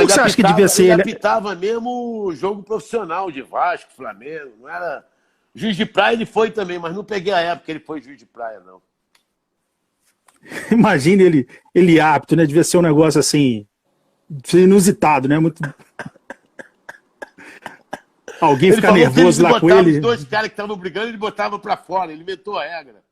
Como você acha que devia ser ele ele? apitava mesmo jogo profissional de Vasco, Flamengo, não era... Juiz de praia ele foi também, mas não peguei a época que ele foi juiz de praia, não. Imagina ele apto, né? Devia ser um negócio assim, inusitado, né? Muito... Alguém Ele ficar falou que nervoso ele lá com botava os ele. dois caras que estavam brigando, ele botava pra fora, ele inventou a regra.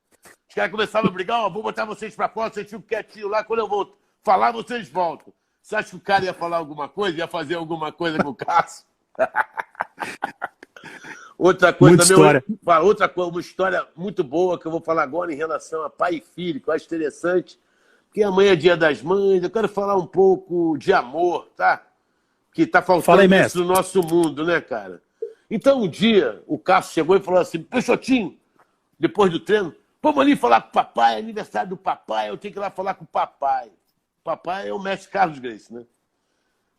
Os caras começavam a brigar, ó, vou botar vocês pra fora, vocês ficam quietinhos lá, quando eu vou falar, vocês voltam. Você acha que o cara ia falar alguma coisa, ia fazer alguma coisa com o Cássio? Outra coisa Muita também, história. outra coisa, uma história muito boa que eu vou falar agora em relação a pai e filho, que eu acho interessante, porque amanhã é Dia das Mães, eu quero falar um pouco de amor, tá? Que tá Fala aí, faltando isso mestre. no nosso mundo, né, cara? Então, um dia, o Cássio chegou e falou assim, Peixotinho, depois do treino, vamos ali falar com o papai, é aniversário do papai, eu tenho que ir lá falar com o papai. O papai é o mestre Carlos Gracie, né?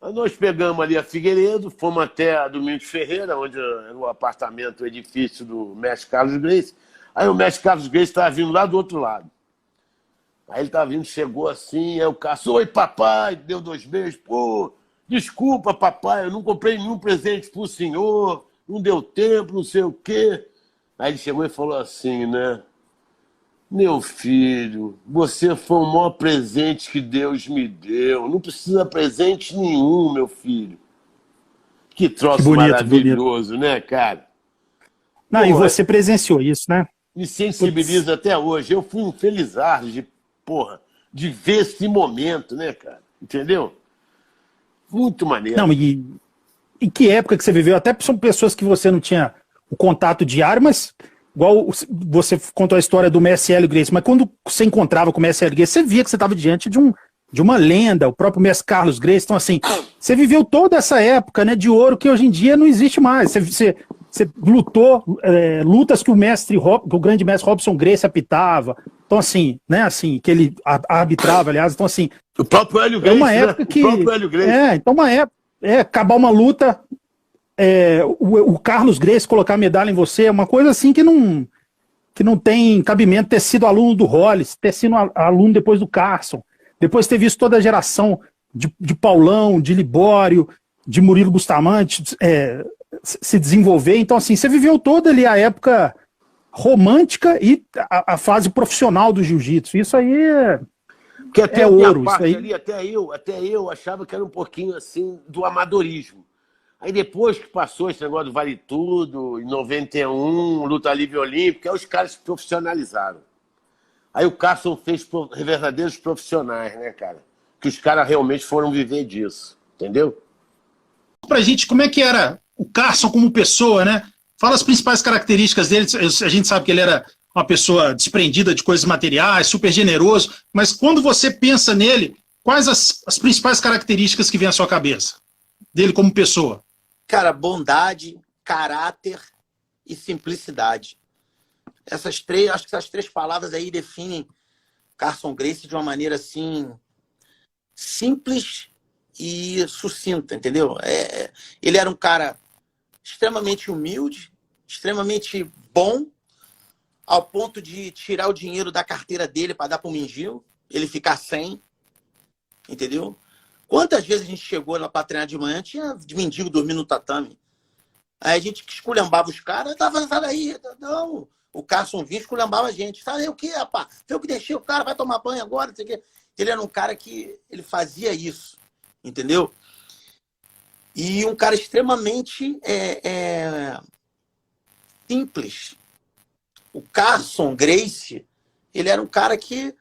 Aí nós pegamos ali a Figueiredo, fomos até a Domingos Ferreira, onde era o apartamento, o edifício do mestre Carlos Gracie. Aí o mestre Carlos Gracie estava vindo lá do outro lado. Aí ele estava vindo, chegou assim, aí o Cássio, oi papai, deu 2 beijos, pô, desculpa papai, eu não comprei nenhum presente pro senhor, não deu tempo, não sei o quê. Aí ele chegou e falou assim, né? Meu filho, você foi o maior presente que Deus me deu. Não precisa presente nenhum, meu filho. Que Que troço bonito, bonito. maravilhoso, né, cara? Não, e Porra, você presenciou isso, né? me Putz. sensibiliza até hoje. Eu fui um felizardo de, porra, de ver esse momento, né, cara? Entendeu? Muito maneiro. Não, e que época que você viveu? Até são pessoas que você não tinha o contato diário, mas igual você contou a história do Mestre Hélio Gracie, mas quando você encontrava com o Mestre Hélio Gracie, você via que você estava diante de uma lenda, o próprio Mestre Carlos Gracie. Então, assim, você viveu toda essa época, né, de ouro que hoje em dia não existe mais. Você lutou lutas que que o grande mestre Robson Gracie apitava. Então, assim, né, assim, que ele arbitrava, aliás. Então, assim, O próprio Hélio é uma Gracie, né? época O que. próprio Hélio Gracie. Então, uma época. Acabar uma luta, o Carlos Gracie colocar a medalha em você, é uma coisa assim que não tem cabimento ter sido aluno do Hollis, ter sido aluno depois do Carson, depois ter visto toda a geração de Paulão, de Libório, de Murilo Bustamante se desenvolver. Então, assim, você viveu toda ali a época romântica e a fase profissional do jiu-jitsu. Isso aí Porque até é a minha ouro. Isso parte aí. ali, até eu achava que era um pouquinho assim do amadorismo. Aí depois que passou esse negócio do Vale Tudo, em 91, luta livre olímpica, aí os caras se profissionalizaram. Aí o Carson fez verdadeiros profissionais, né, cara? Que os caras realmente foram viver disso, entendeu? Pra gente, como é que era o Carson como pessoa, né? Fala as principais características dele. A gente sabe que ele era uma pessoa desprendida de coisas materiais, super generoso, mas quando você pensa nele, quais as principais características que vêm à sua cabeça dele como pessoa? Cara, bondade, caráter e simplicidade. Acho que essas 3 palavras aí definem Carson Gracie de uma maneira assim simples e sucinta, entendeu? Ele era um cara extremamente humilde, extremamente bom, ao ponto de tirar o dinheiro da carteira dele para dar para o mendigo, ele ficar sem, entendeu? Quantas vezes a gente chegou lá para treinar de manhã, tinha de mendigo dormindo no tatame. Aí a gente esculhambava os caras, tava, sai daí, não. O Carson vinha, esculhambava a gente. Sai daí o quê, rapaz? Foi eu que deixei o cara, vai tomar banho agora, não sei o quê. Ele era um cara que ele fazia isso, entendeu? E um cara extremamente simples. O Carson Gracie, ele era um cara que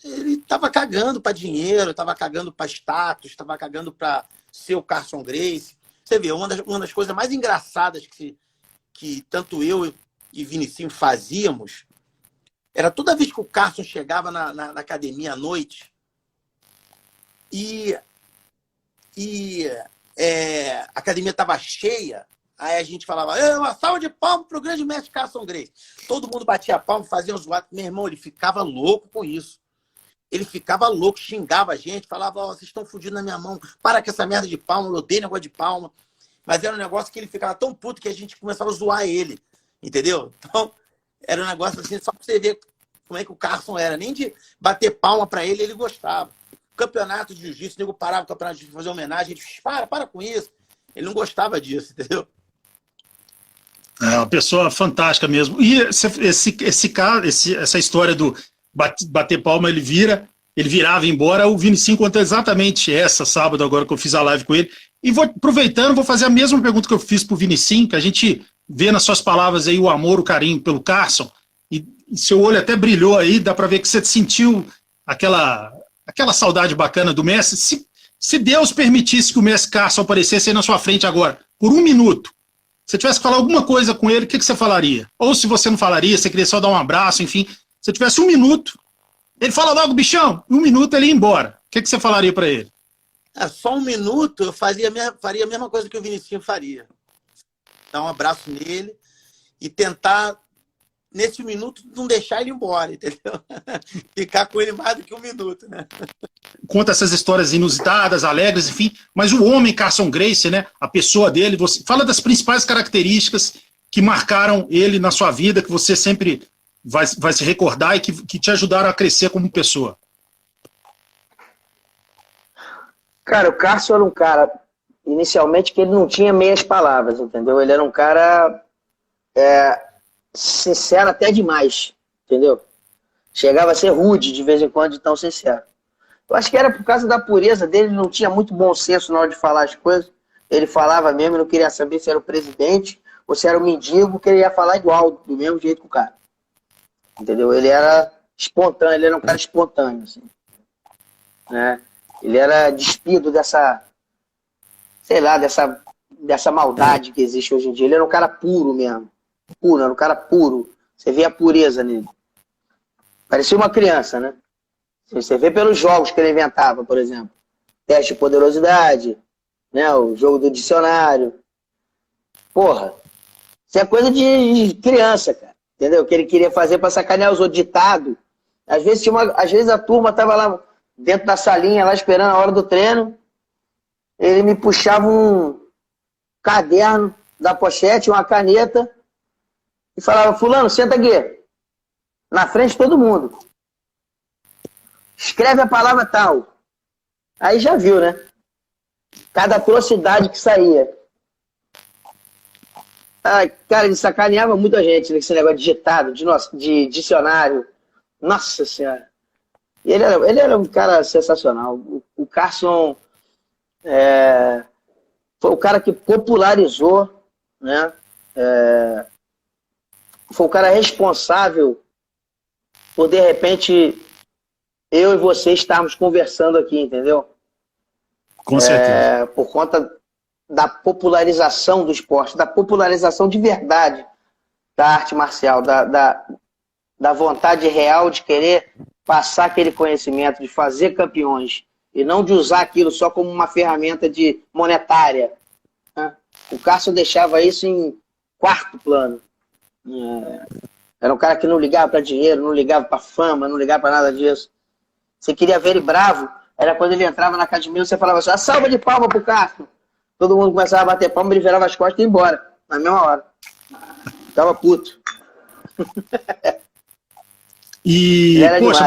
ele estava cagando para dinheiro, estava cagando para status, estava cagando para ser o Carson Gracie. Você vê, uma das coisas mais engraçadas que tanto eu e Vinicinho fazíamos era toda vez que o Carson chegava na academia à noite e a academia estava cheia, aí a gente falava, uma salva de palmas para o grande mestre Carson Gracie. Todo mundo batia palma, fazia um zoado. Meu irmão, ele ficava louco com isso. Ele ficava louco, xingava a gente, falava, vocês estão fudindo na minha mão, para com essa merda de palma, eu odeio negócio de palma. Mas era um negócio que ele ficava tão puto que a gente começava a zoar ele, entendeu? Então, era um negócio assim, só pra você ver como é que o Carson era. Nem de bater palma pra ele, ele gostava. campeonato de jiu-jitsu, o nego parava o campeonato de jiu-jitsu fazer homenagem, ele disse, para com isso. Ele não gostava disso, entendeu? É uma pessoa fantástica mesmo. E essa história do bater palma, ele virava embora. O Vinicinho contou exatamente essa sábado, agora que eu fiz a live com ele. E aproveitando, vou fazer a mesma pergunta que eu fiz pro Vinicinho, que a gente vê nas suas palavras aí o amor, o carinho pelo Carson. E seu olho até brilhou aí, dá para ver que você sentiu aquela saudade bacana do Messi. Se Deus permitisse que o Messi Carson aparecesse aí na sua frente agora, por 1 minuto, se você tivesse que falar alguma coisa com ele, o que você falaria? Ou se você não falaria, você queria só dar um abraço, enfim, se tivesse 1 minuto, ele fala logo, bichão, 1 minuto ele ia embora. O que você falaria para ele? Só 1 minuto eu faria a mesma coisa que o Vinicinho faria. Dar um abraço nele e tentar, nesse 1 minuto, não deixar ele embora, entendeu? Ficar com ele mais do que 1 minuto, né? Conta essas histórias inusitadas, alegres, enfim, mas o homem Carson Gracie, né, a pessoa dele, você fala das principais características que marcaram ele na sua vida, que você sempre vai se recordar e que te ajudaram a crescer como pessoa. Cara, o Carson era um cara, inicialmente, que ele não tinha meias palavras, entendeu? Ele era um cara sincero até demais, entendeu? Chegava a ser rude de vez em quando, de tão sincero. Eu acho que era por causa da pureza dele, ele não tinha muito bom senso na hora de falar as coisas. Ele falava mesmo, não queria saber se era o presidente ou se era o mendigo, que ele ia falar igual, do mesmo jeito que o cara. Entendeu? Ele era espontâneo, ele era um cara espontâneo, assim. Né? Ele era despido dessa, sei lá, dessa maldade que existe hoje em dia. Ele era um cara puro mesmo. Puro, era um cara puro. Você vê a pureza nele. Parecia uma criança, né? Você vê pelos jogos que ele inventava, por exemplo. Teste de poderosidade, né? O jogo do dicionário. Porra, isso é coisa de criança, cara. Entendeu? Que ele queria fazer para sacanear os outros, ditado. Às vezes a turma tava lá dentro da salinha, lá esperando a hora do treino. Ele me puxava um caderno da pochete, uma caneta, e falava, fulano, senta aqui. Na frente de todo mundo. Escreve a palavra tal. Aí já viu, né? Cada atrocidade que saía. Cara, ele sacaneava muita gente nesse negócio de ditado, de dicionário. Nossa Senhora. Ele era um cara sensacional. O Carson foi o cara que popularizou, né? Foi o cara responsável por, de repente, eu e você estarmos conversando aqui, entendeu? Com certeza. Por conta da popularização do esporte, da popularização de verdade da arte marcial, da vontade real de querer passar aquele conhecimento, de fazer campeões, e não de usar aquilo só como uma ferramenta monetária. Né? O Carson deixava isso em 4º plano. Era um cara que não ligava para dinheiro, não ligava para fama, não ligava para nada disso. Você queria ver ele bravo, era quando ele entrava na academia, você falava assim, a salva de palma pro Carson. Todo mundo começava a bater palma, ele virava as costas e ia embora, na mesma hora. Tava puto. E, poxa,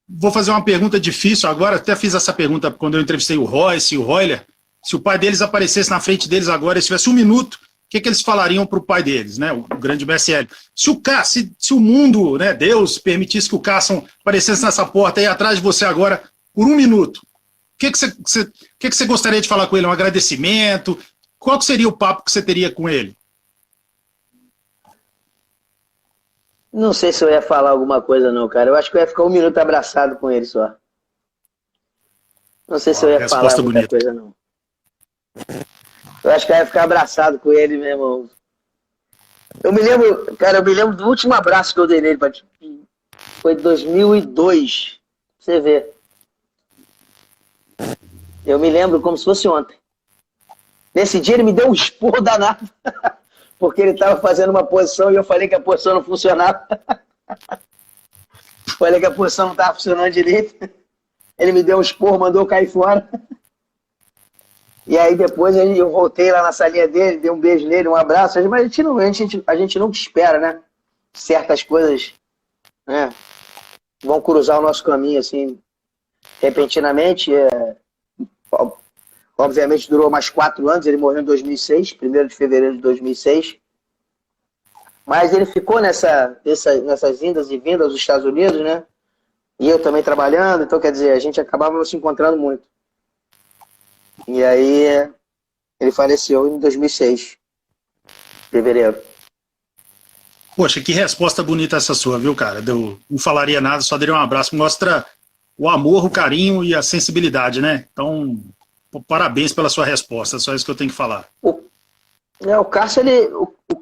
vou fazer uma pergunta difícil agora, até fiz essa pergunta quando eu entrevistei o Royce e o Royler, se o pai deles aparecesse na frente deles agora e tivesse 1 minuto, o que eles falariam para o pai deles, né, o grande MSL? Se o mundo, né, Deus, permitisse que o Carson aparecesse nessa porta aí atrás de você agora por 1 minuto, o que você gostaria de falar com ele? Um agradecimento? Qual que seria o papo que você teria com ele? Não sei se eu ia falar alguma coisa não, cara. Eu acho que eu ia ficar 1 minuto abraçado com ele só. Não sei se eu ia falar muita coisa não. Eu acho que eu ia ficar abraçado com ele, meu irmão. Eu me lembro do último abraço que eu dei nele. Foi em 2002. Você vê. Eu me lembro como se fosse ontem. Nesse dia ele me deu um esporro danado. Porque ele estava fazendo uma posição e eu falei que a posição não funcionava. Falei que a posição não estava funcionando direito. Ele me deu um esporro, mandou eu cair fora. E aí depois eu voltei lá na salinha dele, dei um beijo nele, um abraço. Mas a gente nunca espera, né? Certas coisas, né, vão cruzar o nosso caminho, assim. repentinamente. Obviamente durou mais 4 anos, ele morreu em 2006, 1º de fevereiro de 2006. Mas ele ficou nessas indas e vindas dos Estados Unidos, né? E eu também trabalhando, então quer dizer, a gente acabava não se encontrando muito. E aí ele faleceu em 2006, fevereiro. Poxa, que resposta bonita essa sua, viu, cara? Eu não falaria nada, só daria um abraço. Mostra o amor, o carinho e a sensibilidade, né? Então, parabéns pela sua resposta, só isso que eu tenho que falar. O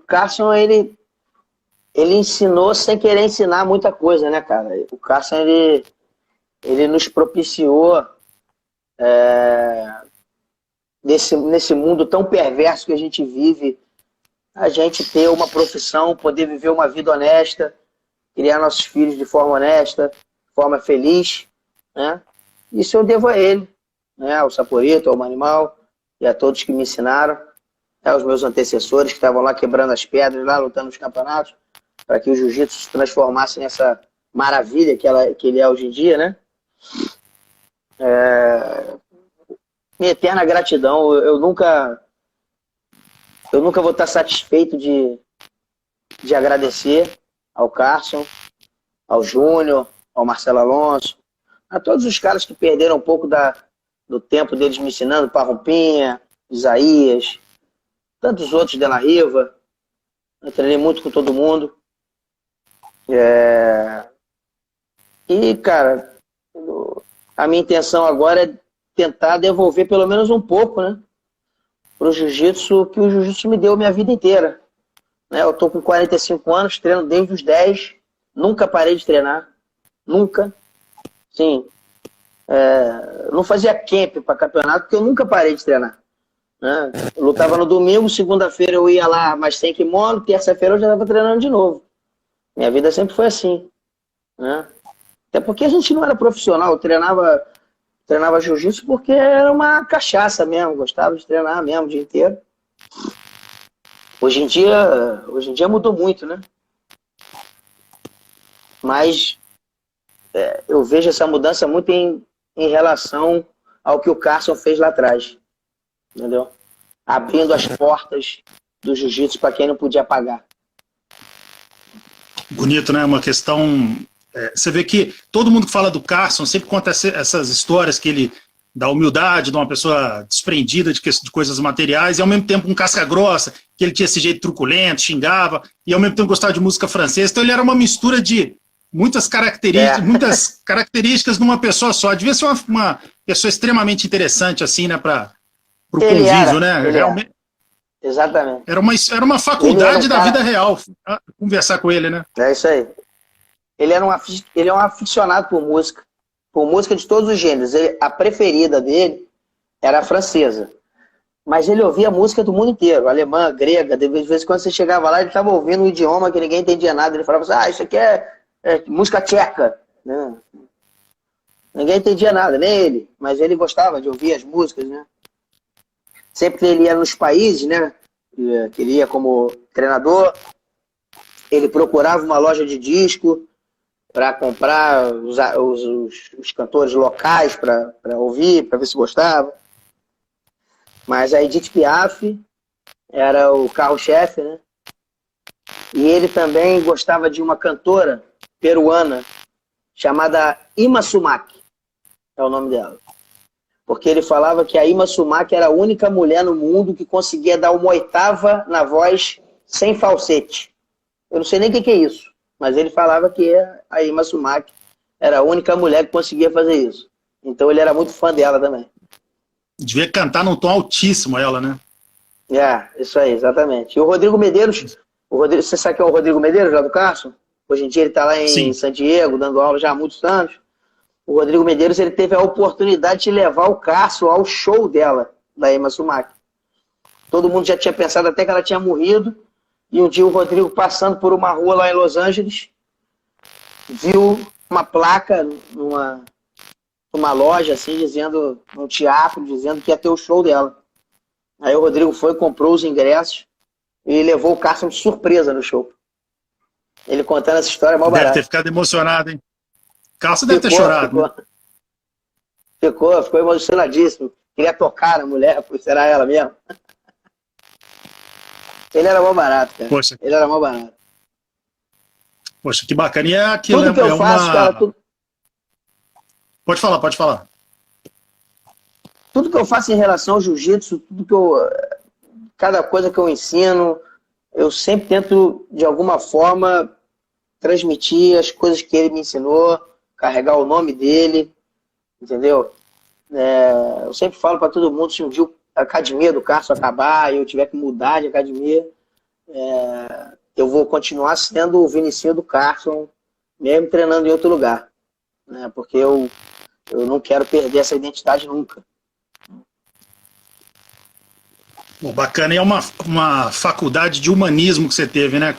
Carson, ele ensinou sem querer ensinar muita coisa, né, cara? O Carson, ele nos propiciou nesse mundo tão perverso que a gente vive, a gente ter uma profissão, poder viver uma vida honesta, criar nossos filhos de forma honesta, de forma feliz, né? Isso eu devo a ele, né? Ao Saporito, ao Manimal e a todos que me ensinaram, aos meus antecessores que estavam lá quebrando as pedras, lá lutando nos campeonatos, para que o jiu-jitsu se transformasse nessa maravilha que ele é hoje em dia, né? Minha eterna gratidão. Eu nunca vou estar satisfeito de agradecer ao Carson, ao Júnior, ao Marcelo Alonso, a todos os caras que perderam um pouco do tempo deles me ensinando, Parrompinha, Isaías, tantos outros, De La Riva. Eu treinei muito com todo mundo. E, cara, a minha intenção agora é tentar devolver pelo menos um pouco, né, pro jiu-jitsu, que o jiu-jitsu me deu a minha vida inteira. Né? Eu tô com 45 anos, treino desde os 10, nunca parei de treinar, nunca. Sim, não fazia camp para campeonato, porque eu nunca parei de treinar. Né? Eu lutava no domingo, segunda-feira eu ia lá, mas sem kimono, terça-feira eu já estava treinando de novo. Minha vida sempre foi assim. Né? Até porque a gente não era profissional, eu treinava jiu-jitsu porque era uma cachaça mesmo, gostava de treinar mesmo o dia inteiro. Hoje em dia mudou muito, né? Mas eu vejo essa mudança muito em relação ao que o Carson fez lá atrás. Entendeu? Abrindo as portas do jiu-jitsu para quem não podia pagar. Bonito, né? Uma questão... você vê que todo mundo que fala do Carson sempre conta essas histórias que ele... da humildade, de uma pessoa desprendida de coisas materiais, e ao mesmo tempo um casca grossa, que ele tinha esse jeito truculento, xingava, e ao mesmo tempo gostava de música francesa. Então ele era uma mistura de muitas características numa pessoa só. Devia ser uma pessoa extremamente interessante, assim, né, para o convívio, né? Realmente. Exatamente. Era uma faculdade da vida real, conversar com ele, né? É isso aí. Ele é um aficionado por música de todos os gêneros. A preferida dele era a francesa. Mas ele ouvia música do mundo inteiro, alemã, grega. De vez em quando você chegava lá, ele estava ouvindo um idioma que ninguém entendia nada. Ele falava assim, isso aqui é música tcheca. Né? Ninguém entendia nada, nem ele. Mas ele gostava de ouvir as músicas, né? Sempre que ele ia nos países, né? Que ele ia como treinador, ele procurava uma loja de disco para comprar os cantores locais para ouvir, para ver se gostava. Mas a Edith Piaf era o carro-chefe, né? E ele também gostava de uma cantora peruana chamada Ima Sumac, é o nome dela. Porque ele falava que a Ima Sumac era a única mulher no mundo que conseguia dar uma oitava na voz sem falsete. Eu não sei nem o que é isso. Mas ele falava que a Ima Sumac era a única mulher que conseguia fazer isso. Então ele era muito fã dela também. Devia cantar num tom altíssimo ela, né? Isso aí, exatamente. E o Rodrigo Medeiros, você sabe quem é o Rodrigo Medeiros, lá do Carson? Hoje em dia ele está lá em San Diego, dando aula já há muitos anos. O Rodrigo Medeiros, ele teve a oportunidade de levar o Carson ao show dela, da Ima Sumac. Todo mundo já tinha pensado até que ela tinha morrido. E um dia o Rodrigo, passando por uma rua lá em Los Angeles, viu uma placa numa loja, assim, dizendo, num teatro, dizendo que ia ter o show dela. Aí o Rodrigo foi, comprou os ingressos e levou o Carson de surpresa no show. Ele contando essa história é mó barato. Deve ter ficado emocionado, hein? Carson deve ter chorado. Ficou. Né? Ficou emocionadíssimo. Queria tocar na mulher, pois será ela mesmo. Ele era mó barato, cara. Poxa, Ele era mó barato. poxa, que bacana. E é aquilo, Tudo que eu é faço, cara, uma. Pode falar, pode falar. tudo que eu faço em relação ao jiu-jitsu, cada coisa que eu ensino, eu sempre tento, de alguma forma, transmitir as coisas que ele me ensinou, carregar o nome dele, entendeu? Eu sempre falo para todo mundo, se um dia a academia do Carson acabar e eu tiver que mudar de academia, eu vou continuar sendo o Vinicinho do Carson, mesmo treinando em outro lugar, né? Porque eu não quero perder essa identidade nunca. Bom, bacana, e é uma faculdade de humanismo que você teve, né,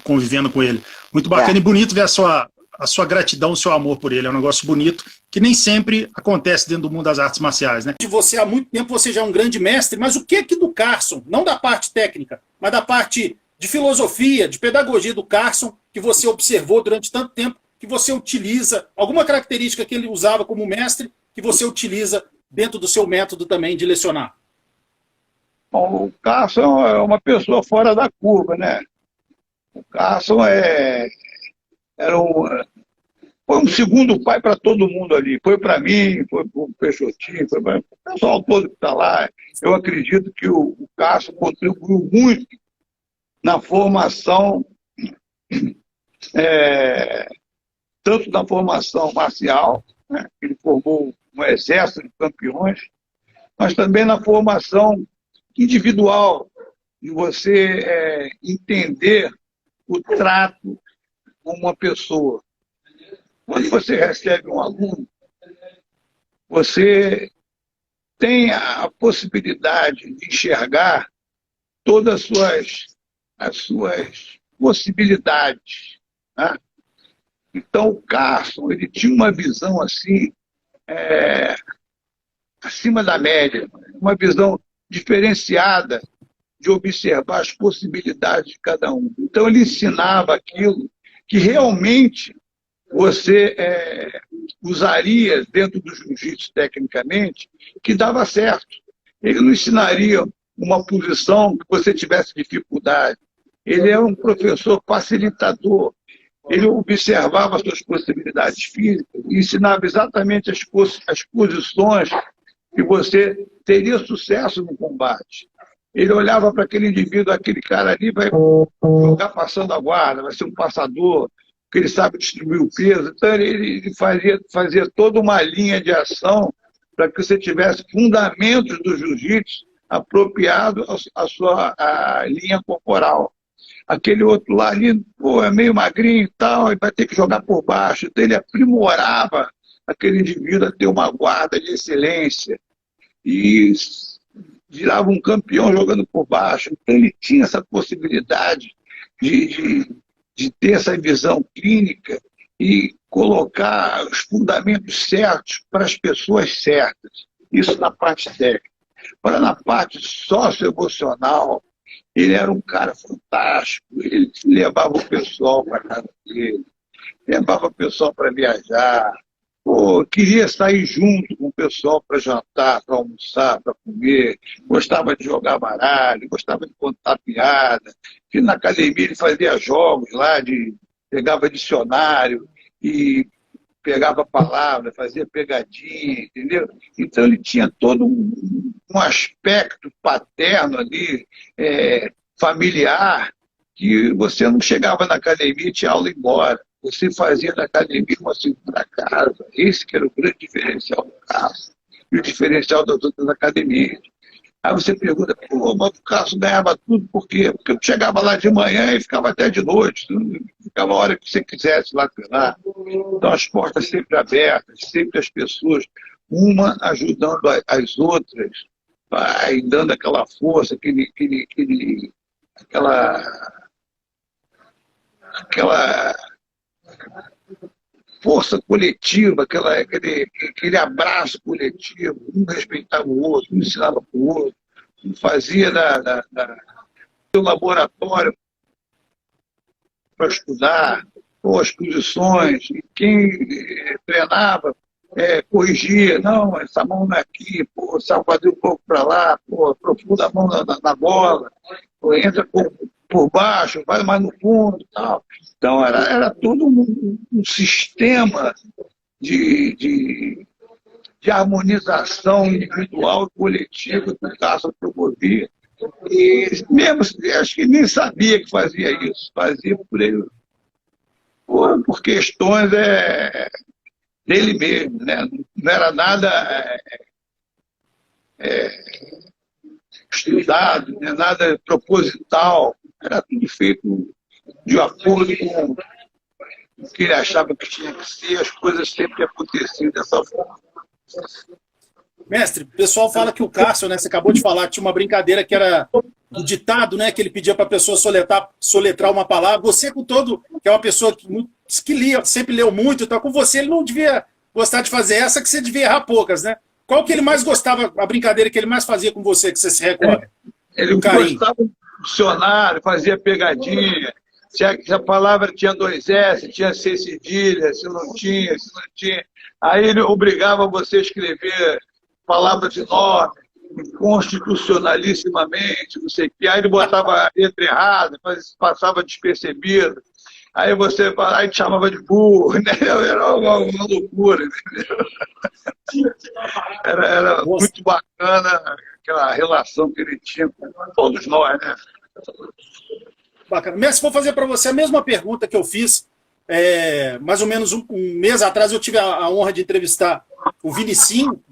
convivendo com ele. Muito bacana e bonito ver a sua gratidão, o seu amor por ele. É um negócio bonito que nem sempre acontece dentro do mundo das artes marciais, né? Você, há muito tempo, você já é um grande mestre, mas o que do Carson, não da parte técnica, mas da parte de filosofia, de pedagogia do Carson, que você observou durante tanto tempo, que você utiliza, alguma característica que ele usava como mestre, que você utiliza dentro do seu método também de lecionar? Bom, o Carson é uma pessoa fora da curva, né? O Carson foi um segundo pai para todo mundo ali. Foi para mim, foi para o Peixotinho, foi para o pessoal todo que está lá. Eu acredito que o Carson contribuiu muito na formação, tanto na formação marcial, né? Ele formou um exército de campeões, mas também na formação individual, de você entender o trato com uma pessoa. Quando você recebe um aluno, você tem a possibilidade de enxergar todas as suas possibilidades, né? Então, o Carson, ele tinha uma visão assim, acima da média, uma visão diferenciada de observar as possibilidades de cada um. Então, ele ensinava aquilo que realmente você usaria dentro do jiu-jitsu tecnicamente, que dava certo. Ele não ensinaria uma posição que você tivesse dificuldade. Ele era um professor facilitador. Ele observava as suas possibilidades físicas e ensinava exatamente as posições que você teria sucesso no combate. Ele olhava para aquele indivíduo, aquele cara ali vai jogar passando a guarda, vai ser um passador, porque ele sabe distribuir o peso. Então ele fazia toda uma linha de ação para que você tivesse fundamentos do jiu-jitsu apropriado à sua linha corporal. Aquele outro lá ali, é meio magrinho e tal, e vai ter que jogar por baixo. Então ele aprimorava aquele indivíduo a ter uma guarda de excelência e virava um campeão jogando por baixo. Então ele tinha essa possibilidade de ter essa visão clínica e colocar os fundamentos certos para as pessoas certas. Isso na parte técnica. Agora, na parte socioemocional, ele era um cara fantástico. Ele levava o pessoal para casa dele, levava o pessoal para viajar. Queria sair junto com o pessoal para jantar, para almoçar, para comer. Gostava de jogar baralho, gostava de contar piada. E na academia ele fazia jogos lá, pegava dicionário e pegava palavra, fazia pegadinha, entendeu? Então ele tinha todo um aspecto paterno ali, familiar, que você não chegava na academia e tinha aula e ia embora. Você fazia na academia uma segunda casa. Esse que era o grande diferencial do Carson e o diferencial das outras academias. Aí você pergunta, mas o Carson ganhava tudo por quê? Porque eu chegava lá de manhã e ficava até de noite, ficava a hora que você quisesse lá treinar. Então as portas sempre abertas, sempre as pessoas, uma ajudando as outras, vai dando aquela força, aquela força coletiva, aquele abraço coletivo, um respeitava o outro, um ensinava para o outro, um fazia do laboratório para estudar, ou as posições, e quem treinava corrigia, não, essa mão não é aqui, pô, safadeu um pouco para lá, pô, aprofunda a mão na bola, pô, entra por baixo, vai mais no fundo, tal. Então era todo um sistema de harmonização individual e coletiva que o Cássio promovia. E mesmo, acho que nem sabia que fazia isso, fazia por ele, por questões dele mesmo, né? Não era nada estudado, né? Nada proposital, era tudo feito de acordo com o que ele achava que tinha que ser, as coisas sempre aconteciam dessa forma. Mestre, o pessoal fala que o Cássio, né, você acabou de falar, tinha uma brincadeira que era o ditado, né, que ele pedia para a pessoa soletrar uma palavra. Você, com todo, que é uma pessoa que lia, sempre leu muito, então com você ele não devia gostar de fazer essa, que você devia errar poucas, né? Qual que ele mais gostava, a brincadeira que ele mais fazia com você, que você se recorda? Ele gostava do dicionário, fazia pegadinha, se a palavra tinha 2 S, tinha C cedilha, se não tinha. Aí ele obrigava você a escrever palavra de nome, constitucionalissimamente, não sei o que. Aí ele botava a letra errada, passava despercebido. Aí você aí te chamava de burro, né? Era uma loucura, entendeu? Era muito bacana aquela relação que ele tinha com todos nós, né? Bacana. Mestre, vou fazer para você a mesma pergunta que eu fiz mais ou menos um mês atrás. Eu tive a honra de entrevistar o Vinicinho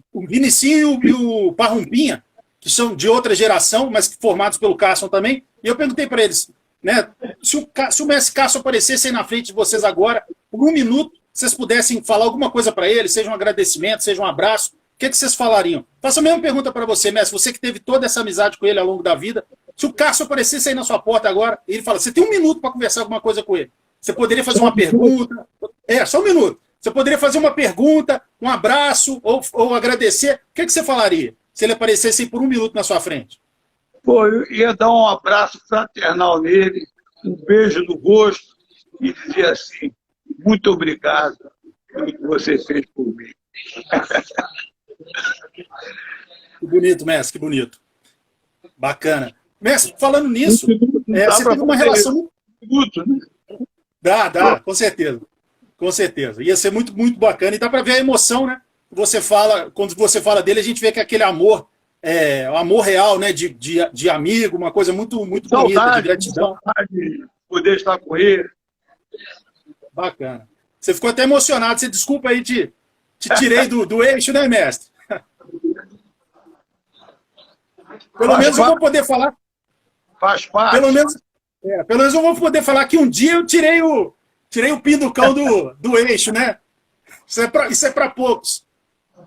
e o Parrumpinha, que são de outra geração, mas formados pelo Cássio também. E eu perguntei para eles, né, se o mestre Cássio aparecesse aí na frente de vocês agora, por 1 minuto, vocês pudessem falar alguma coisa para ele, seja um agradecimento, seja um abraço, o que vocês falariam? Faço a mesma pergunta para você, mestre, você que teve toda essa amizade com ele ao longo da vida. Se o Cássio aparecesse aí na sua porta agora, e ele fala, você tem 1 minuto para conversar alguma coisa com ele. Você poderia fazer uma pergunta. Só 1 minuto. Você poderia fazer uma pergunta, um abraço, ou agradecer. O que você falaria se ele aparecesse aí por 1 minuto na sua frente? Pô, eu ia dar um abraço fraternal nele, um beijo no rosto e dizer assim, muito obrigado pelo que você fez por mim. Que bonito, mestre, que bonito. Bacana. Mestre, falando nisso, você teve uma relação... Dá, com certeza. Com certeza. Ia ser muito, muito bacana. E dá para ver a emoção, né? Quando você fala dele, a gente vê que aquele amor, o amor real, né? De amigo, uma coisa muito, muito bonita, de gratidão. Saudade de poder estar com ele. Bacana. Você ficou até emocionado. Você desculpa aí, te tirei do eixo, né, mestre? Pelo menos eu vou poder falar. Faz parte. Pelo menos eu vou poder falar que um dia eu tirei o pinducão do eixo, né? Isso é para poucos. Eu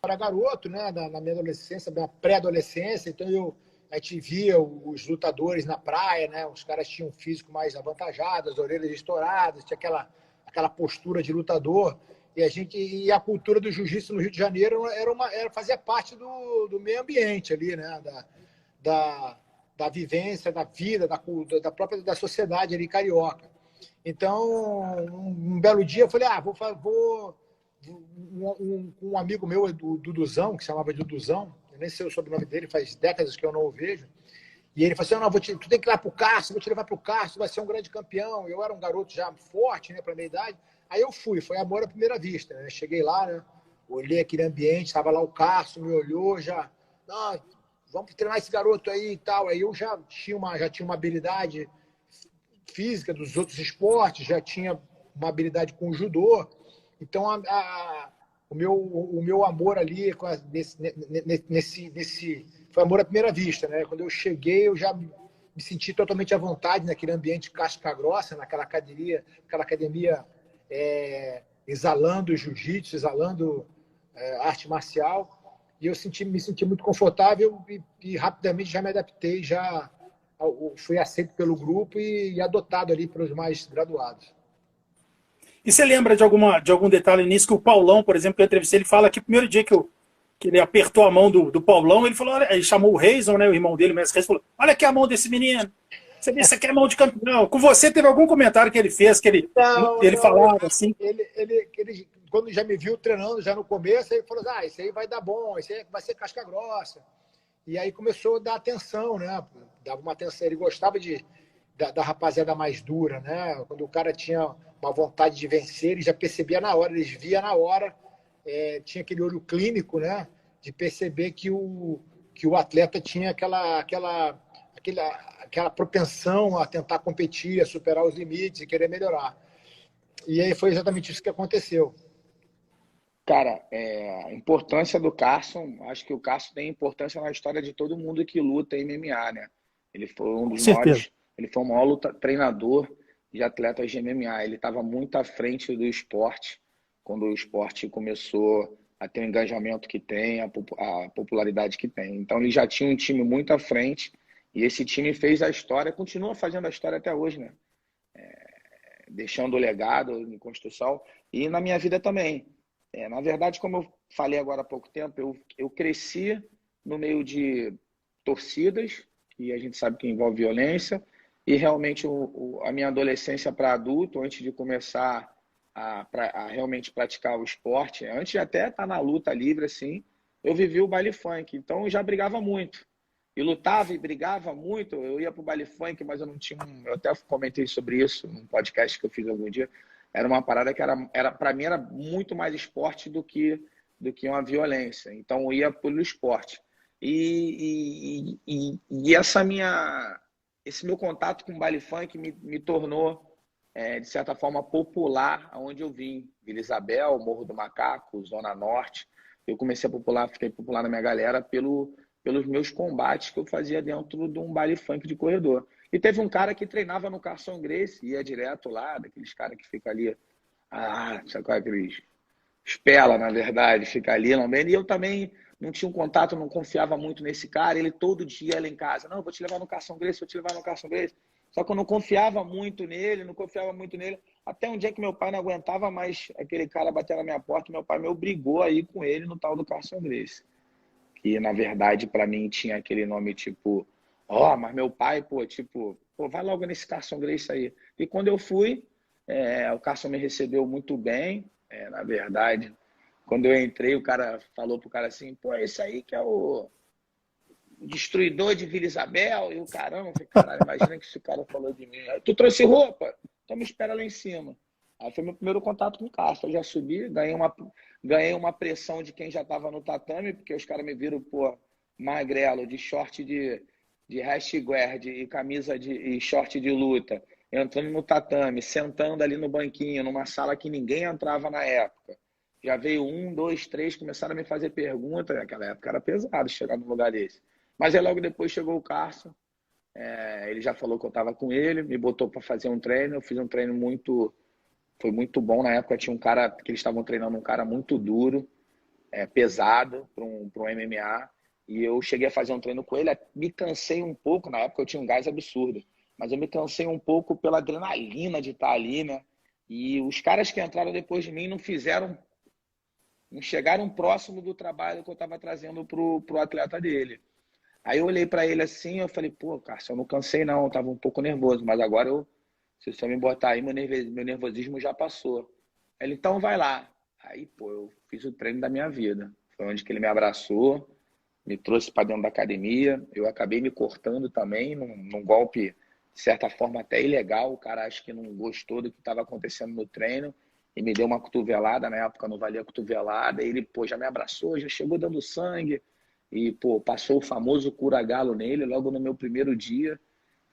era garoto, né? Na minha adolescência, na pré-adolescência, então a gente via os lutadores na praia, né? Os caras tinham um físico mais avantajado, as orelhas estouradas, tinha aquela postura de lutador. E a cultura do jiu-jitsu no Rio de Janeiro fazia parte do meio ambiente ali, né? Da vivência, da vida, da própria sociedade ali carioca. Então, um belo dia eu falei, um amigo meu, do Duduzão, que se chamava Duduzão, eu nem sei o sobrenome dele, faz décadas que eu não o vejo, e ele falou assim, tu tem que ir lá pro Cássio, vou te levar pro Cássio, vai ser um grande campeão. Eu era um garoto já forte, né, pra minha idade. Aí eu fui, foi amor à primeira vista, né? Cheguei lá, né? Olhei aquele ambiente, estava lá o Cássio, me olhou, vamos treinar esse garoto aí e tal. Aí eu já tinha uma habilidade física dos outros esportes, já tinha uma habilidade com o judô. Então o meu amor ali foi amor à primeira vista, né? Quando eu cheguei, eu já me senti totalmente à vontade naquele ambiente casca grossa, naquela academia exalando jiu-jitsu, exalando arte marcial, e eu me senti muito confortável e rapidamente já me adaptei, já fui aceito pelo grupo e adotado ali pelos mais graduados. E você lembra de algum detalhe nisso, que o Paulão, por exemplo, que eu entrevistei, ele fala que o primeiro dia que ele apertou a mão do Paulão, ele falou, olha, ele chamou o Reison, né, o irmão dele, o mestre Reison, falou, olha aqui a mão desse menino. Você vê, isso aqui é mão de campeão. Com você teve algum comentário que ele fez, que ele falava assim? Ele quando já me viu treinando já no começo, ele falou, isso aí vai dar bom, isso aí vai ser casca grossa. E aí começou a dar atenção, né? Dava uma atenção, ele gostava da rapaziada mais dura, né? Quando o cara tinha uma vontade de vencer, ele já percebia na hora, eles via na hora, tinha aquele olho clínico, né? De perceber que o atleta tinha aquela propensão a tentar competir, a superar os limites e querer melhorar. E aí foi exatamente isso que aconteceu. Cara, a importância do Carson, acho que o Carson tem importância na história de todo mundo que luta MMA, né? Ele foi um dos maiores, ele foi o maior treinador de atletas de MMA. Ele estava muito à frente do esporte, quando o esporte começou a ter o engajamento que tem, a popularidade que tem. Então ele já tinha um time muito à frente, e esse time fez a história, continua fazendo a história até hoje, né? Deixando o legado em construção, e na minha vida também. Na verdade, como eu falei agora há pouco tempo, eu cresci no meio de torcidas, que a gente sabe que envolve violência, e realmente a minha adolescência para adulto, antes de começar a realmente praticar o esporte, antes de até estar na luta livre, assim, eu vivi o baile funk, então eu já brigava muito. E lutava e brigava muito, eu ia pro baile funk, mas eu não tinha eu até comentei sobre isso num podcast que eu fiz algum dia. Era uma parada que para mim era muito mais esporte do que uma violência. Então eu ia pelo esporte. E esse meu contato com o baile funk me tornou, de certa forma, popular aonde eu vim. Vila Isabel, Morro do Macaco, Zona Norte. Eu comecei a fiquei popular na minha galera pelos meus combates que eu fazia dentro de um baile funk de corredor. E teve um cara que treinava no Carson Gracie, ia direto lá, daqueles caras que fica ali, sabe qual é aqueles? Espela, na verdade, fica ali lambendo. E eu também não tinha um contato, não confiava muito nesse cara. Ele todo dia lá em casa, não, vou te levar no Carson Gracie, vou te levar no Carson Gracie. Só que eu não confiava muito nele, até um dia que meu pai não aguentava mais aquele cara bater na minha porta, meu pai me obrigou a ir com ele no tal do Carson Gracie. Que, na verdade, para mim tinha aquele nome tipo... mas meu pai, vai logo nesse Carson Gracie aí. E quando eu fui, o Carson me recebeu muito bem. Na verdade, quando eu entrei, o cara falou pro cara assim, esse aí que é o destruidor de Vila Isabel. E o caramba, eu falei, caralho, imagina que esse cara falou de mim. Tu trouxe roupa? Então me espera lá em cima. Aí foi meu primeiro contato com o Carson. Eu já subi, ganhei uma pressão de quem já estava no tatame, porque os caras me viram, magrelo, de short de hashtag e camisa e short de luta, entrando no tatame, sentando ali no banquinho, numa sala que ninguém entrava na época. Já veio 1, 2, 3, começaram a me fazer perguntas. Naquela época era pesado chegar num lugar desse. Mas aí logo depois chegou o Carson, ele já falou que eu estava com ele, me botou para fazer um treino. Eu fiz um treino foi muito bom. Na época tinha um cara que eles estavam treinando, um cara muito duro, pesado para um MMA. E eu cheguei a fazer um treino com ele, me cansei um pouco, na época eu tinha um gás absurdo, mas eu me cansei um pouco pela adrenalina de estar ali, né? E os caras que entraram depois de mim não chegaram próximo do trabalho que eu estava trazendo pro atleta dele. Aí eu olhei para ele assim, eu falei, cara, eu não cansei não, eu estava um pouco nervoso, mas agora se você me botar aí, meu nervosismo já passou. Ele, então vai lá. Aí, eu fiz o treino da minha vida. Foi onde que ele me abraçou, me trouxe para dentro da academia. Eu acabei me cortando também num golpe, de certa forma, até ilegal. O cara acho que não gostou do que estava acontecendo no treino e me deu uma cotovelada. Na época não valia cotovelada. E ele, já me abraçou, já chegou dando sangue. E, passou o famoso cura-galo nele logo no meu primeiro dia.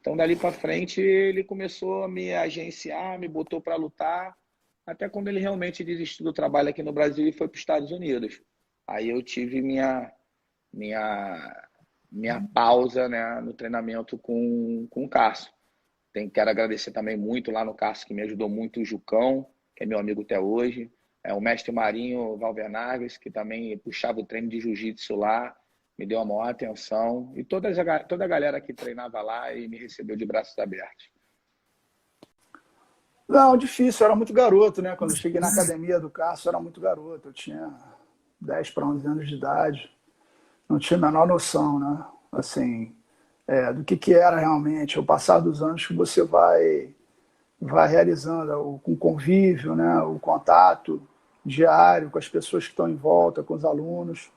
Então, dali para frente, ele começou a me agenciar, me botou para lutar, até quando ele realmente desistiu do trabalho aqui no Brasil e foi para os Estados Unidos. Aí eu tive minha pausa, né, no treinamento com o Carson. Quero agradecer também muito lá no Carson, que me ajudou muito, o Jucão, que é meu amigo até hoje, o mestre Marinho Valvernarves, que também puxava o treino de jiu-jitsu lá, me deu a maior atenção, e toda a galera que treinava lá e me recebeu de braços abertos. Não, difícil, eu era muito garoto, né? Quando eu cheguei na academia do Carson, eu era muito garoto, eu tinha 10 para 11 anos de idade, não tinha a menor noção, né? Assim, do que era realmente, ao passar dos anos que você vai realizando com o convívio, né? O contato, diário, com as pessoas que estão em volta, com os alunos.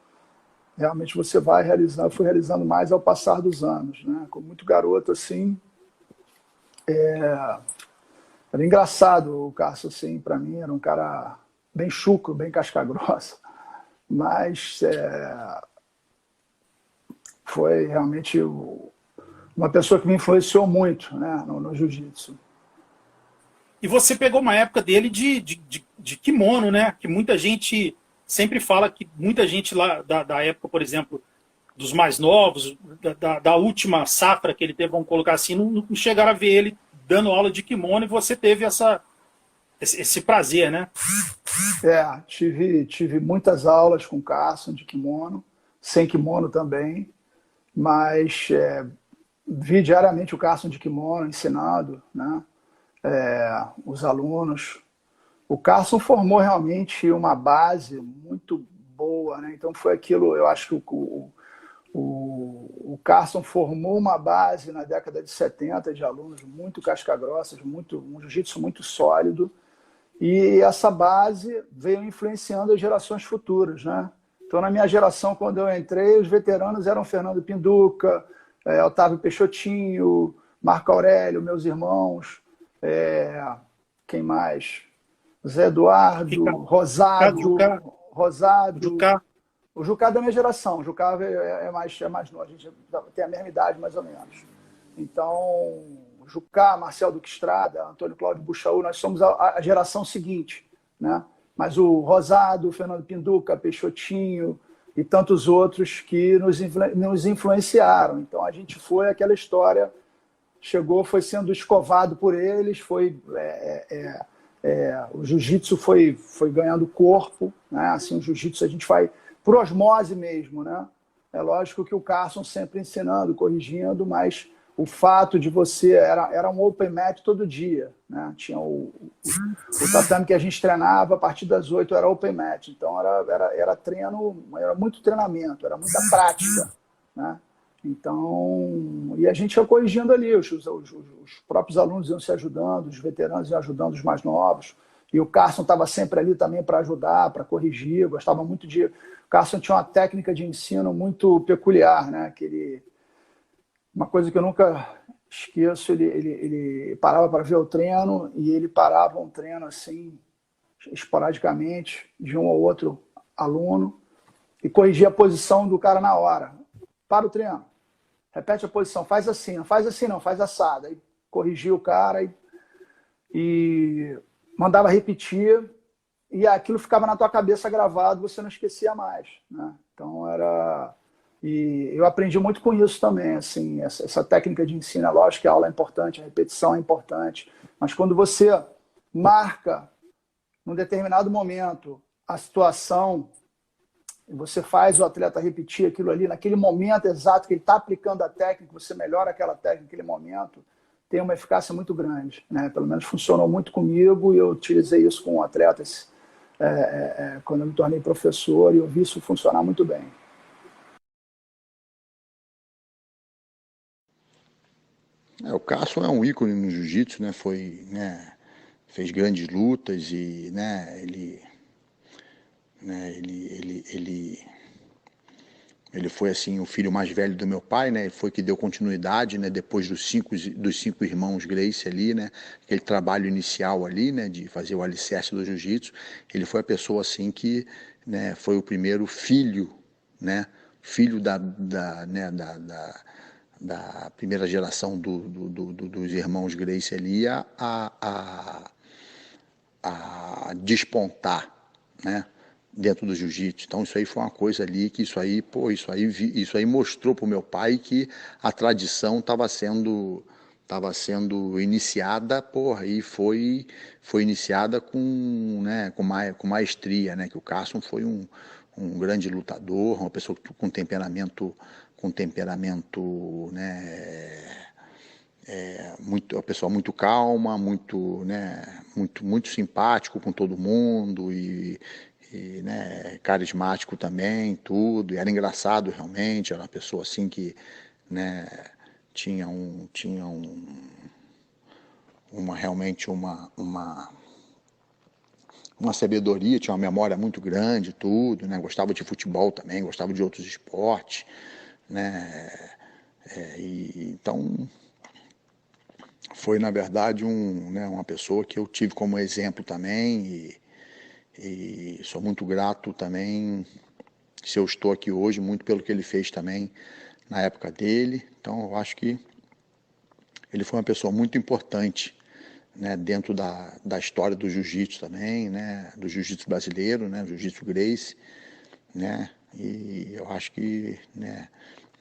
Realmente você vai realizando, eu fui realizando mais ao passar dos anos, né? Com muito garoto, assim, era engraçado o Cássio, assim, para mim, era um cara bem chucro, bem casca-grossa, mas foi realmente uma pessoa que me influenciou muito, né, no jiu-jitsu. E você pegou uma época dele de kimono, né? Que muita gente sempre fala que muita gente lá da época, por exemplo, dos mais novos, da última safra que ele teve, vamos colocar assim, não chegaram a ver ele dando aula de kimono e você teve esse prazer, né? Tive muitas aulas com o Carson de kimono, sem kimono também, mas vi diariamente o Carson de kimono ensinando, né? Os alunos. O Carson formou realmente uma base muito boa, né? Então foi aquilo, eu acho que o Carson formou uma base na década de 70 de alunos muito casca-grossas, um jiu-jitsu muito sólido, e essa base veio influenciando as gerações futuras, né? Então, na minha geração, quando eu entrei, os veteranos eram Fernando Pinduca, Otávio Peixotinho, Marco Aurélio, meus irmãos, quem mais? Zé Eduardo, Rosado. O Jucá é da minha geração, o Jucá é mais novo, a gente tem a mesma idade, mais ou menos. Então, Jucá, Marcel Duque Estrada, Antônio Cláudio Buchaú, nós somos a geração seguinte, né? Mas o Rosado, o Fernando Pinduca, Peixotinho e tantos outros que nos influenciaram. Então, a gente foi aquela história, chegou, foi sendo escovado por eles, o jiu-jitsu foi ganhando corpo, né? Assim, o jiu-jitsu a gente vai por osmose mesmo, né? É lógico que o Carson sempre ensinando, corrigindo, mas o fato de você era um open mat todo dia, né? Tinha o tatame que a gente treinava a partir das 8 era open mat, então era treino, era muito treinamento, era muita prática, né? Então, e a gente ia corrigindo ali, os próprios alunos iam se ajudando, os veteranos iam ajudando os mais novos, e o Carson estava sempre ali também para ajudar, para corrigir, gostava muito de... O Carson tinha uma técnica de ensino muito peculiar, né? Uma coisa que eu nunca esqueço, ele parava para ver o treino, e ele parava um treino assim, esporadicamente, de um ou outro aluno, e corrigia a posição do cara na hora. Para o treino. Repete a posição, faz assim, não faz assim não, faz assada. Aí corrigia o cara e mandava repetir, e aquilo ficava na tua cabeça gravado, você não esquecia mais, né? Então e eu aprendi muito com isso também, assim, essa técnica de ensino. É lógico que a aula é importante, a repetição é importante, mas quando você marca num determinado momento a situação, você faz o atleta repetir aquilo ali, naquele momento exato que ele está aplicando a técnica, você melhora aquela técnica naquele momento, tem uma eficácia muito grande, né? Pelo menos funcionou muito comigo, e eu utilizei isso com atletas quando eu me tornei professor, e eu vi isso funcionar muito bem. O Carson é um ícone no jiu-jitsu, né? Fez grandes lutas e, né, ele foi assim o filho mais velho do meu pai, né? Ele foi que deu continuidade, né? Depois dos cinco irmãos Gracie ali, né? Aquele trabalho inicial ali, né? De fazer o alicerce do jiu-jitsu. Ele foi a pessoa assim que, né? Foi o primeiro filho, né? Filho da primeira geração dos irmãos Gracie ali a despontar, né? Dentro do jiu-jitsu. Então isso aí foi uma coisa ali que isso aí mostrou para o meu pai que a tradição estava sendo iniciada, e foi iniciada com maestria, né? Que o Carson foi um grande lutador, uma pessoa com temperamento, né? Uma pessoa muito calma, muito simpático com todo mundo e, né, carismático também, tudo, e era engraçado realmente, era uma pessoa assim que, né, tinha realmente uma uma sabedoria, tinha uma memória muito grande, tudo, né? Gostava de futebol também, gostava de outros esportes, né? Então foi na verdade né, uma pessoa que eu tive como exemplo também e sou muito grato também se eu estou aqui hoje, muito pelo que ele fez também na época dele. Então eu acho que ele foi uma pessoa muito importante, né, dentro da história do jiu-jitsu também, né, do jiu-jitsu brasileiro, né, jiu-jitsu Gracie, né, e eu acho que, né,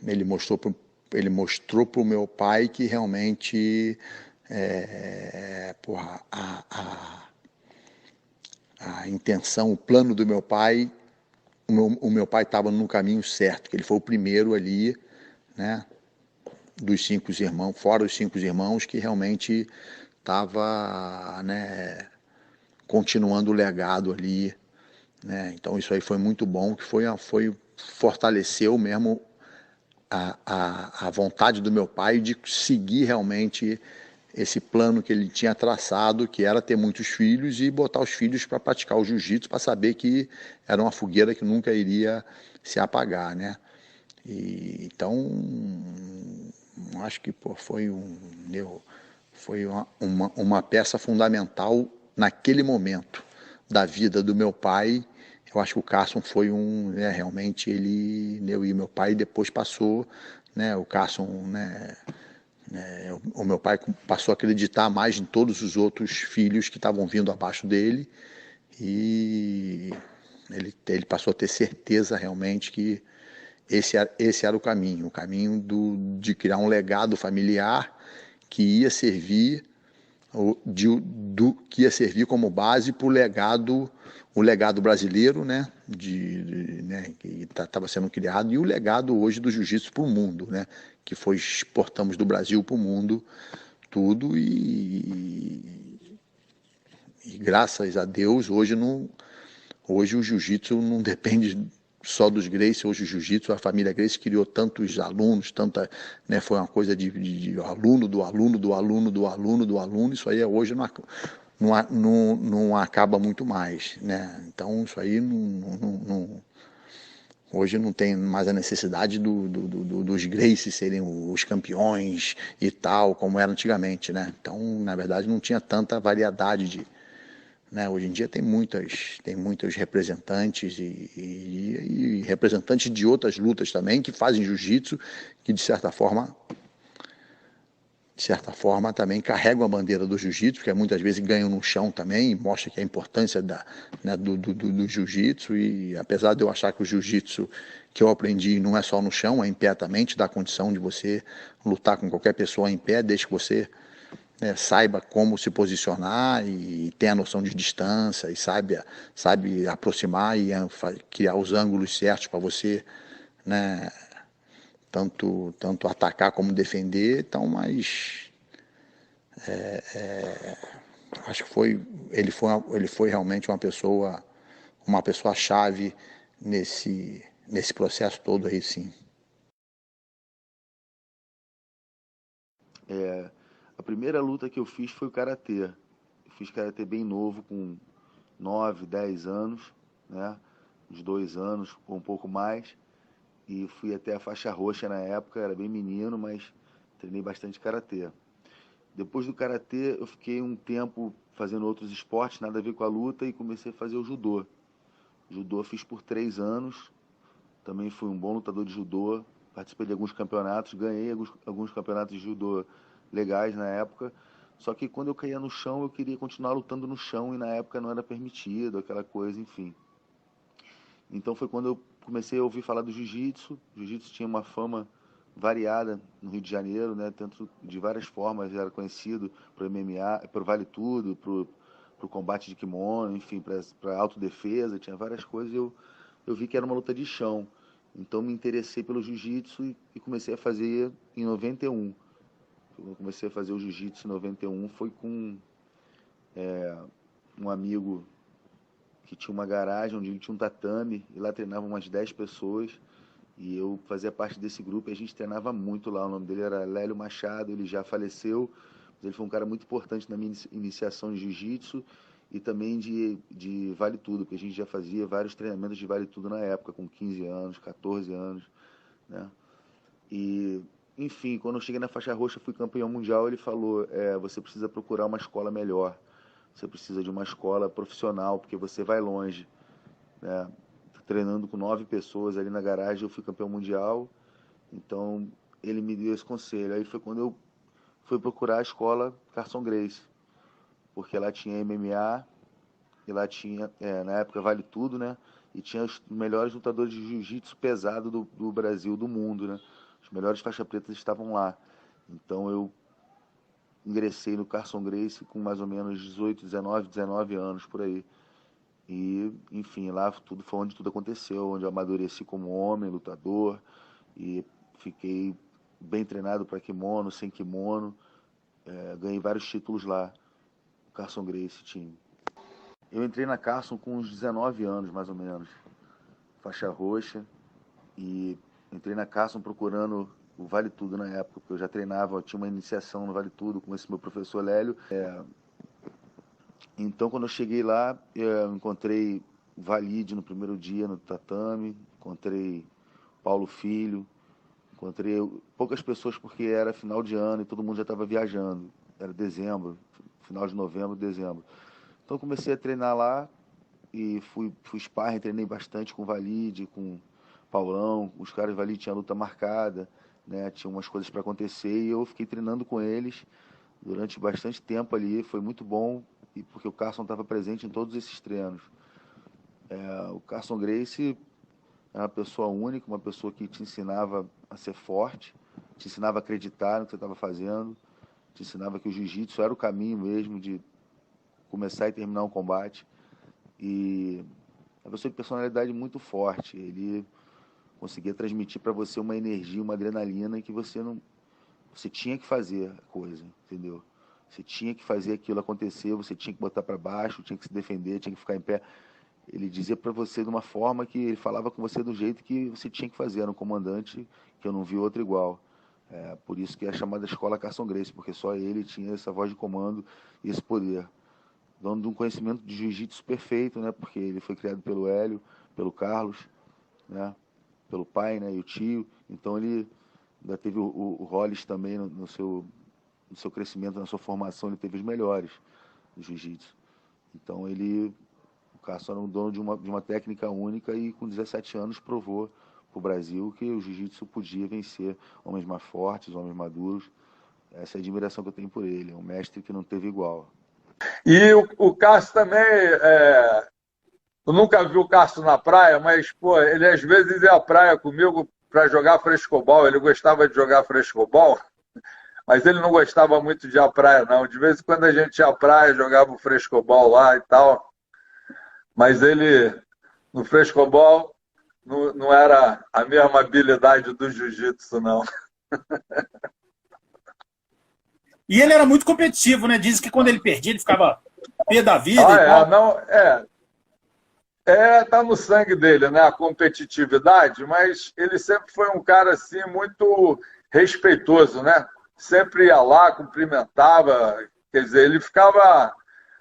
ele mostrou para o meu pai que realmente porra, a intenção, o plano do meu pai, o meu pai estava no caminho certo, que ele foi o primeiro ali, né, dos 5 irmãos, fora os 5 irmãos, que realmente estava, né, continuando o legado ali, né? Então isso aí foi muito bom, que fortaleceu mesmo a vontade do meu pai de seguir realmente esse plano que ele tinha traçado, que era ter muitos filhos e botar os filhos para praticar o jiu-jitsu, para saber que era uma fogueira que nunca iria se apagar, né? Então, acho que pô, foi uma peça fundamental naquele momento da vida do meu pai. Eu acho que o Carson foi né, realmente ele, eu e meu pai depois passou, né, o Carson, né, o meu pai passou a acreditar mais em todos os outros filhos que estavam vindo abaixo dele e ele passou a ter certeza realmente que esse era o caminho de criar um legado familiar que ia servir que ia servir como base para o legado brasileiro, né, né, que estava sendo criado, e o legado hoje do jiu-jitsu para o mundo, né, que foi exportamos do Brasil para o mundo tudo e graças a Deus hoje o jiu-jitsu não depende só dos Gracie. Hoje o jiu-jitsu, a família Gracie criou tantos alunos, né, foi uma coisa de aluno, do aluno, do aluno, do aluno, do aluno. Isso aí hoje não acaba muito mais, né? Então isso aí hoje não tem mais a necessidade dos Gracie serem os campeões e tal, como era antigamente, né? Então, na verdade, não tinha tanta variedade né? Hoje em dia tem muitos representantes e representantes de outras lutas também que fazem jiu-jitsu, que de certa forma também carregam a bandeira do jiu-jitsu, que muitas vezes ganham no chão também, e mostra que a importância né, do jiu-jitsu. E apesar de eu achar que o jiu-jitsu que eu aprendi não é só no chão, é em pé também, te dá condição de você lutar com qualquer pessoa em pé, desde que você saiba como se posicionar e tenha a noção de distância e sabe aproximar e criar os ângulos certos para você, né, tanto atacar como defender. Então, mas acho que ele foi realmente uma pessoa chave nesse processo todo aí, sim. A primeira luta que eu fiz foi o karatê. Eu fiz karatê bem novo, com 9, 10 anos, né? Uns 2 anos, ou um pouco mais. E fui até a faixa roxa na época, era bem menino, mas treinei bastante karatê. Depois do karatê, eu fiquei um tempo fazendo outros esportes, nada a ver com a luta, e comecei a fazer o judô. Judô eu fiz por 3 anos, também fui um bom lutador de judô, participei de alguns campeonatos, ganhei alguns campeonatos de judô legais na época, só que quando eu caía no chão, eu queria continuar lutando no chão, e na época não era permitido, aquela coisa, enfim. Então foi quando eu comecei a ouvir falar do jiu-jitsu. O jiu-jitsu tinha uma fama variada no Rio de Janeiro, né? Tanto de várias formas, era conhecido para MMA, para o Vale Tudo, para o combate de kimono, enfim, para autodefesa, tinha várias coisas. Eu vi que era uma luta de chão. Então me interessei pelo jiu-jitsu e comecei a fazer em 91. Quando eu comecei a fazer o jiu-jitsu em 91 foi com um amigo que tinha uma garagem onde ele tinha um tatame, e lá treinavam umas 10 pessoas, e eu fazia parte desse grupo, e a gente treinava muito lá. O nome dele era Lélio Machado, ele já faleceu, mas ele foi um cara muito importante na minha iniciação em jiu-jitsu, e também de vale tudo, porque a gente já fazia vários treinamentos de vale tudo na época, com 15 anos, 14 anos, né? E, enfim, quando eu cheguei na faixa roxa, fui campeão mundial, ele falou, você precisa procurar uma escola melhor, você precisa de uma escola profissional, porque você vai longe, né? Treinando com 9 pessoas ali na garagem, eu fui campeão mundial, então ele me deu esse conselho. Aí foi quando eu fui procurar a escola Carson Gracie, porque lá tinha MMA, e lá tinha, na época vale tudo, né? E tinha os melhores lutadores de jiu-jitsu pesado do Brasil, do mundo, né? Os melhores faixa pretas estavam lá. Então eu ingressei no Carson Gracie com mais ou menos 18, 19 anos por aí. E, enfim, lá tudo foi onde tudo aconteceu, onde eu amadureci como homem, lutador, e fiquei bem treinado para kimono, sem kimono, ganhei vários títulos lá, no Carson Gracie Team. Eu entrei na Carson com uns 19 anos, mais ou menos, faixa roxa, e entrei na Carson procurando o Vale Tudo na época, porque eu já treinava, eu tinha uma iniciação no Vale Tudo com esse meu professor Lélio. Então, quando eu cheguei lá, eu encontrei o Valide no primeiro dia no tatame, encontrei Paulo Filho, encontrei poucas pessoas porque era final de ano e todo mundo já estava viajando. Era dezembro, final de novembro, dezembro. Então, comecei a treinar lá e fui sparring, treinei bastante com o Valide, com o Paulão. Os caras do Valide tinham luta marcada, né? Tinha umas coisas para acontecer e eu fiquei treinando com eles durante bastante tempo ali. Foi muito bom, porque o Carson estava presente em todos esses treinos. O Carson Gracie é uma pessoa única, uma pessoa que te ensinava a ser forte, te ensinava a acreditar no que você estava fazendo, te ensinava que o jiu-jitsu era o caminho mesmo de começar e terminar um combate. E é uma pessoa de personalidade muito forte. Ele conseguia transmitir para você uma energia, uma adrenalina que você tinha que fazer a coisa, entendeu? Você tinha que fazer aquilo acontecer, você tinha que botar para baixo, tinha que se defender, tinha que ficar em pé. Ele dizia para você de uma forma que ele falava com você do jeito que você tinha que fazer. Era um comandante que eu não vi outro igual. Por isso que é chamada Escola Carson Gracie, porque só ele tinha essa voz de comando e esse poder. Dono de um conhecimento de jiu-jitsu perfeito, né? Porque ele foi criado pelo Hélio, pelo Carlos, né? Pelo pai, né? E o tio. Então ele ainda teve o Hollis também no seu crescimento, na sua formação, ele teve os melhores do jiu-jitsu. Então o Carson era um dono de uma técnica única e com 17 anos provou para o Brasil que o jiu-jitsu podia vencer homens mais fortes, homens maduros. Essa é a admiração que eu tenho por ele. É um mestre que não teve igual. E o Cássio também, eu nunca vi o Cássio na praia, mas pô, ele às vezes ia à praia comigo para jogar frescobol. Ele gostava de jogar frescobol, mas ele não gostava muito de ir à praia, não. De vez em quando a gente ia à praia, jogava o frescobol lá e tal. Mas ele, no frescobol, não era a mesma habilidade do jiu-jitsu, não. E ele era muito competitivo, né? Diz que quando ele perdia, ele ficava pé da vida. Tá no sangue dele, né? A competitividade, mas ele sempre foi um cara assim muito respeitoso, né? Sempre ia lá, cumprimentava, quer dizer, ele ficava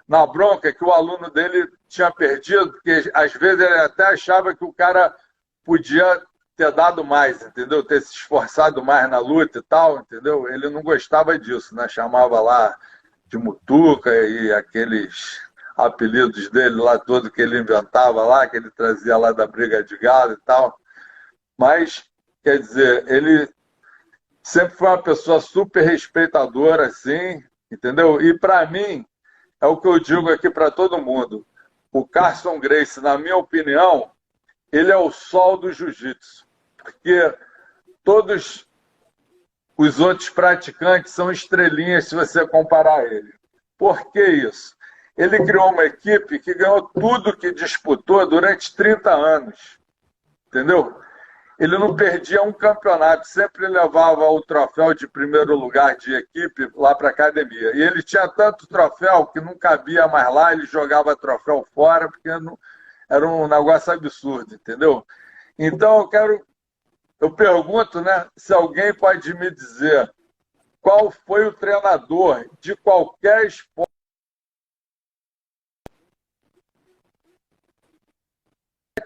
na bronca que o aluno dele tinha perdido, porque às vezes ele até achava que o cara podia ter dado mais, entendeu? Ter se esforçado mais na luta e tal, entendeu? Ele não gostava disso, né? Chamava lá de mutuca e aqueles apelidos dele lá todo que ele inventava lá, que ele trazia lá da briga de galo e tal. Mas, quer dizer, ele sempre foi uma pessoa super respeitadora, assim, entendeu? E para mim, é o que eu digo aqui para todo mundo. O Carson Gracie, na minha opinião, ele é o sol do jiu-jitsu, porque todos os outros praticantes são estrelinhas se você comparar a ele. Por que isso? Ele criou uma equipe que ganhou tudo que disputou durante 30 anos, entendeu? Ele não perdia um campeonato, sempre levava o troféu de primeiro lugar de equipe lá para a academia. E ele tinha tanto troféu que não cabia mais lá, ele jogava troféu fora, porque não, era um negócio absurdo, entendeu? Então eu pergunto, né, se alguém pode me dizer qual foi o treinador de qualquer esporte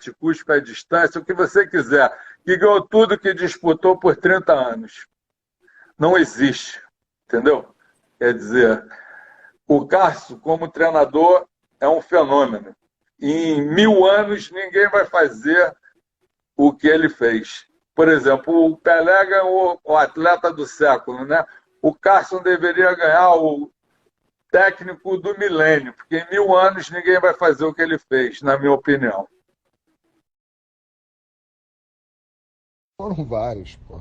bate, cuspe à distância, o que você quiser, que ganhou tudo que disputou por 30 anos. Não existe, entendeu? Quer dizer, o Carlos, como treinador, é um fenômeno. Em 1000 anos, ninguém vai fazer o que ele fez. Por exemplo, o Pelé ganhou o atleta do século, né? O Carson deveria ganhar o técnico do milênio, porque em 1000 anos ninguém vai fazer o que ele fez, na minha opinião. Foram vários, pô.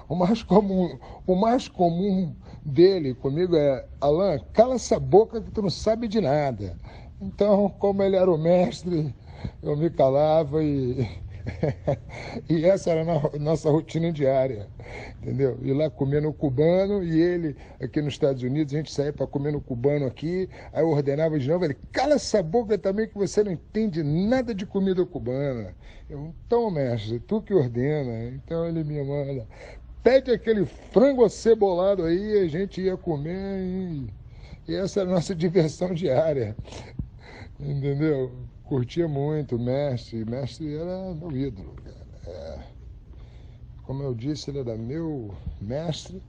O mais comum dele comigo é: Alan, cala essa boca que tu não sabe de nada. Então, como ele era o mestre, eu me calava e e essa era a nossa rotina diária, entendeu? Ir lá comer no cubano, e ele, aqui nos Estados Unidos, a gente saía para comer no cubano aqui, aí eu ordenava de novo, ele: cala essa boca também que você não entende nada de comida cubana. Então, mestre, tu que ordena. Então ele me manda: pede aquele frango acebolado aí, a gente ia comer e essa era a nossa diversão diária, entendeu? Curtia muito o mestre era meu ídolo, cara. Como eu disse, ele era meu mestre,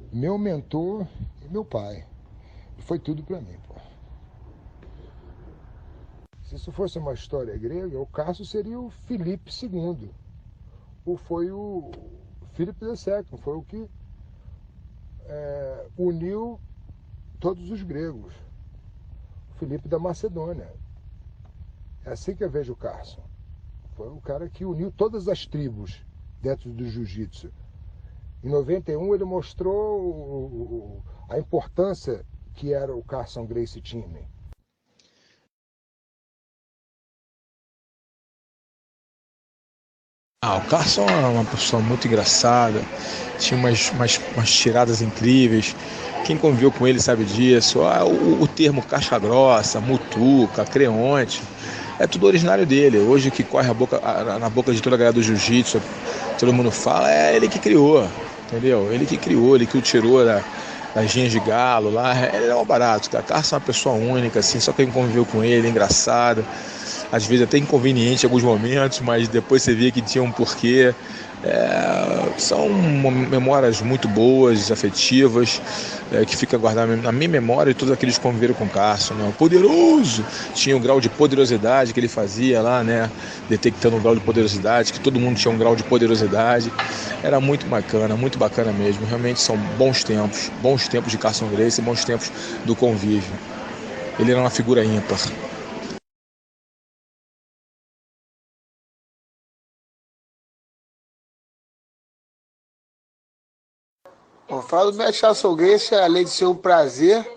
meu mentor e meu pai. Foi tudo para mim, pô. Se isso fosse uma história grega, o Cássio seria o Filipe II. Ou foi o Filipe II, foi o que uniu todos os gregos. O Filipe da Macedônia. É assim que eu vejo o Carson. Foi o cara que uniu todas as tribos dentro do jiu-jitsu. Em 91 ele mostrou a importância que era o Carson Gracie Team. O Carson é uma pessoa muito engraçada, tinha umas tiradas incríveis. Quem conviveu com ele sabe disso. O termo casca grossa, mutuca, creonte, é tudo originário dele. Hoje o que corre na boca de toda a galera do jiu-jitsu, todo mundo fala, é ele que criou, entendeu? Ele que criou, ele que o tirou das ginhas de galo lá. Ele é um barato, cara. Carson é uma pessoa única, assim, só quem conviveu com ele, é engraçado. Às vezes até inconveniente em alguns momentos, mas depois você via que tinha um porquê. São memórias muito boas, afetivas, que fica guardada na minha memória de todos aqueles que conviveram com o Carson, né? Poderoso! Tinha um grau de poderosidade que ele fazia lá, né? Detectando um grau de poderosidade, que todo mundo tinha um grau de poderosidade. Era muito bacana mesmo. Realmente são bons tempos de Carson Gracie, bons tempos do convívio. Ele era uma figura ímpar. Falar do mestre Carson Gracie, além de ser um prazer,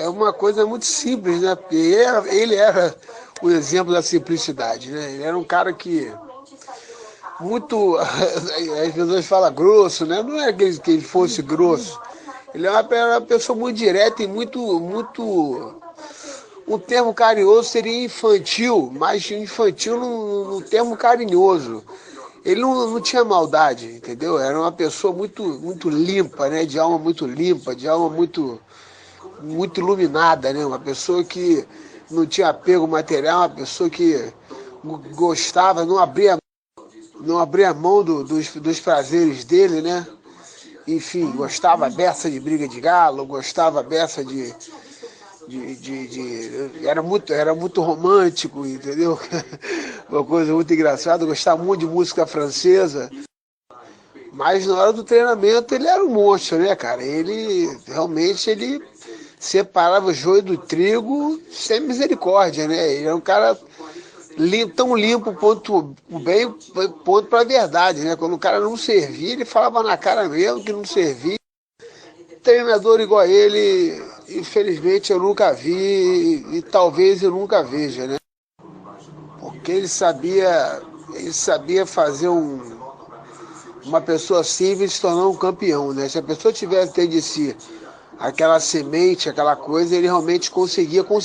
é uma coisa muito simples, né? Porque ele era o exemplo da simplicidade, né? Ele era um cara que muito, as pessoas falam grosso, né? Não é que ele fosse grosso. Ele era uma pessoa muito direta e muito, um termo carinhoso seria infantil, mas infantil no termo carinhoso. Ele não tinha maldade, entendeu? Era uma pessoa muito limpa, né? De alma muito limpa, de alma muito iluminada, né? Uma pessoa que não tinha apego material, uma pessoa que gostava, não abria mão dos prazeres dele, né? Enfim, gostava a beça de briga de galo, gostava a beça era muito romântico, entendeu? Uma coisa muito engraçada, gostava muito de música francesa. Mas na hora do treinamento ele era um monstro, né, cara? Ele realmente separava o joio do trigo sem misericórdia, né? Ele era um cara tão limpo, ponto para a verdade, né? Quando o cara não servia, ele falava na cara mesmo que não servia. Treinador igual a ele, infelizmente eu nunca vi e talvez eu nunca veja, né? Porque ele sabia fazer uma pessoa simples se tornar um campeão, né? Se a pessoa tivesse dentro de si aquela semente, aquela coisa, ele realmente conseguia com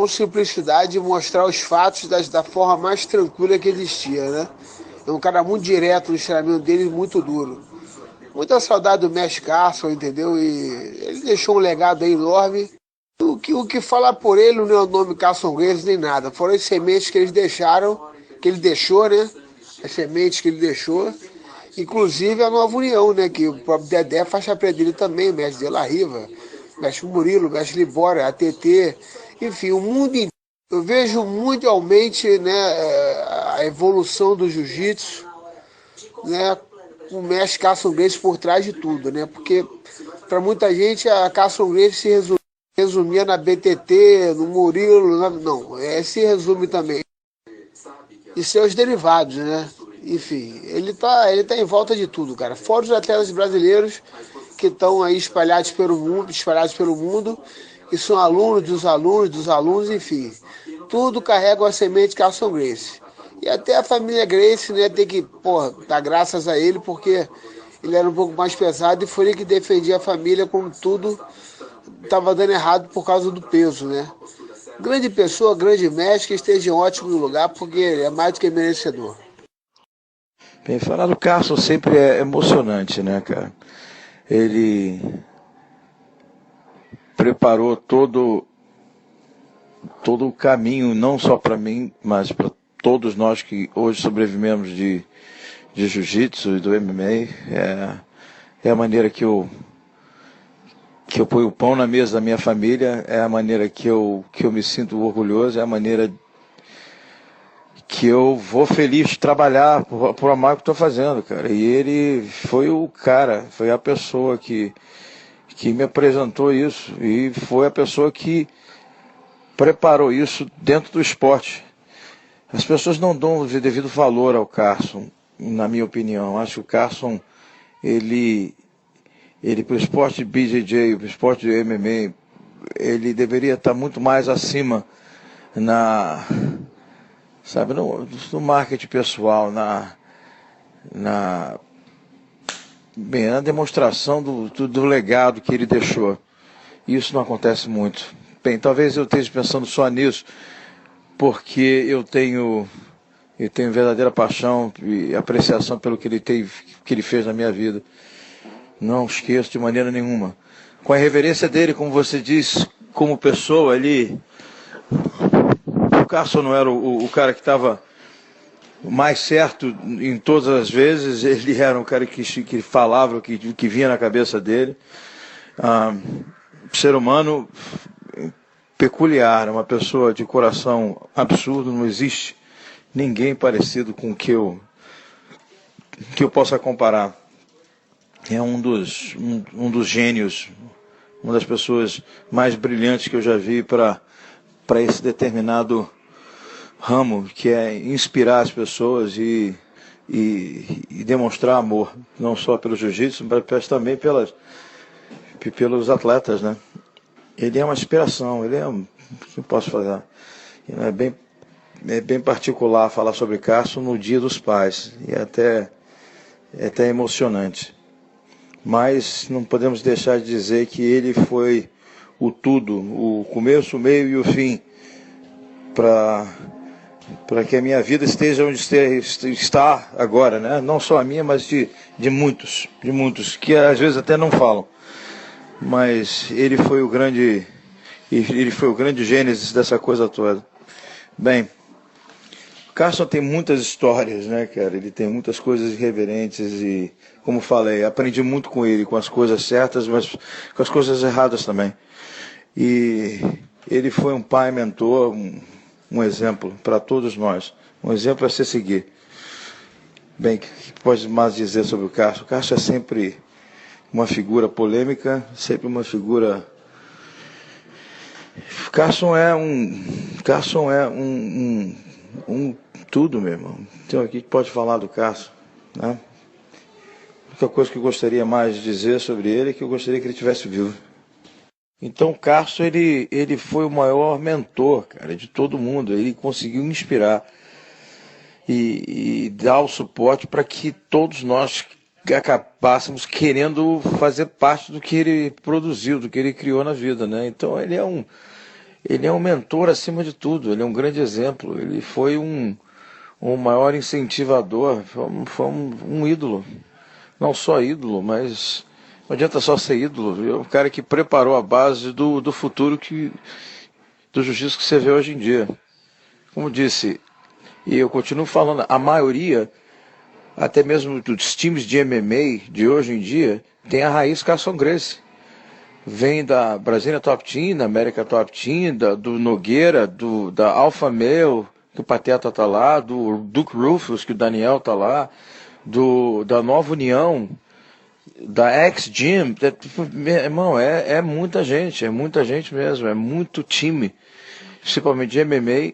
simplicidade mostrar os fatos da forma mais tranquila que existia, né? É um cara muito direto no treinamento dele, muito duro. Muita saudade do mestre Carson, entendeu? E ele deixou um legado aí enorme. O o que falar por ele não é o nome Carson Gracie nem nada. Foram as sementes que eles deixaram, que ele deixou, né? As sementes que ele deixou. Inclusive a Nova União, né? Que o próprio Dedé faixa preta dele também, mestre De La Riva, mestre Murilo, mestre Libório, ATT, enfim, o mundo inteiro. Eu vejo mundialmente, né, a evolução do jiu-jitsu, né, com o mestre Carson Gracie por trás de tudo, né? Porque para muita gente a Carson Gracie se resumia na BTT, no Murilo, não, se resume também. E seus derivados, né? Enfim, ele tá em volta de tudo, cara. Fora os atletas brasileiros que estão aí espalhados pelo mundo, que são alunos dos alunos, enfim. Tudo carrega a semente Carson Gracie. E até a família Gracie, né, tem que, dar graças a ele, porque ele era um pouco mais pesado e foi ele que defendia a família quando tudo estava dando errado por causa do peso, né? Grande pessoa, grande mestre, que esteja ótimo no lugar, porque ele é mais do que merecedor. Bem, falar do Carson sempre é emocionante, né, cara? Ele preparou todo o caminho, não só para mim, mas para todos nós que hoje sobrevivemos de jiu-jitsu e do MMA. É a maneira que eu ponho o pão na mesa da minha família, é a maneira que eu me sinto orgulhoso, é a maneira que eu vou feliz trabalhar por amar o que estou fazendo, cara. E ele foi o cara, foi a pessoa que me apresentou isso e foi a pessoa que preparou isso dentro do esporte. As pessoas não dão o devido valor ao Carson, na minha opinião. Acho que o Carson, ele para o esporte de BJJ, para o esporte de MMA, ele deveria estar muito mais acima no marketing pessoal, na demonstração do legado que ele deixou. Isso não acontece muito. Bem, talvez eu esteja pensando só nisso, porque eu tenho verdadeira paixão e apreciação pelo que ele fez na minha vida. Não esqueço de maneira nenhuma. Com a reverência dele, como você diz, como pessoa ali, o Carson não era o cara que estava mais certo em todas as vezes, ele era um cara que falava o que vinha na cabeça dele. Ser humano peculiar, uma pessoa de coração absurdo, não existe ninguém parecido com o que eu possa comparar. É um dos gênios, uma das pessoas mais brilhantes que eu já vi para esse determinado ramo, que é inspirar as pessoas e demonstrar amor, não só pelo jiu-jitsu, mas também pelos atletas, né? Ele é uma inspiração, o que eu posso fazer? É bem particular falar sobre Carson no Dia dos Pais, e é até emocionante. Mas não podemos deixar de dizer que ele foi o tudo, o começo, o meio e o fim, para que a minha vida esteja onde está agora, né? Não só a minha, mas de muitos, que às vezes até não falam. Mas ele foi o grande gênesis dessa coisa toda. Bem, o Carson tem muitas histórias, né, cara? Ele tem muitas coisas irreverentes e, como falei, aprendi muito com ele, com as coisas certas, mas com as coisas erradas também. E ele foi um pai, mentor, um exemplo para todos nós. Um exemplo a se seguir. Bem, o que pode mais dizer sobre o Carson? O Carson é sempre uma figura polêmica, sempre uma figura... Carson é um tudo, meu irmão. Então aqui pode falar do Carson, né? A única coisa que eu gostaria mais de dizer sobre ele é que eu gostaria que ele tivesse vivo. Então o Carson, ele foi o maior mentor, cara, de todo mundo. Ele conseguiu inspirar e dar o suporte para que todos nós acabássemos querendo fazer parte do que ele produziu, do que ele criou na vida, né? Então ele é um mentor acima de tudo, ele é um grande exemplo, ele foi um maior incentivador, foi um ídolo, não só ídolo, mas Não adianta só ser ídolo, é um cara que preparou a base do futuro do jiu-jitsu que você vê hoje em dia. Como disse, e eu continuo falando, a maioria, até mesmo dos times de MMA de hoje em dia, tem a raiz Carlson Gracie. Vem da Brasília Top Team, da América Top Team, do Nogueira, da Alpha Male, que o Pateta tá lá, do Duke Rufus, que o Daniel tá lá, da Nova União, da X-Gym. Meu irmão, é muita gente mesmo, é muito time, principalmente de MMA,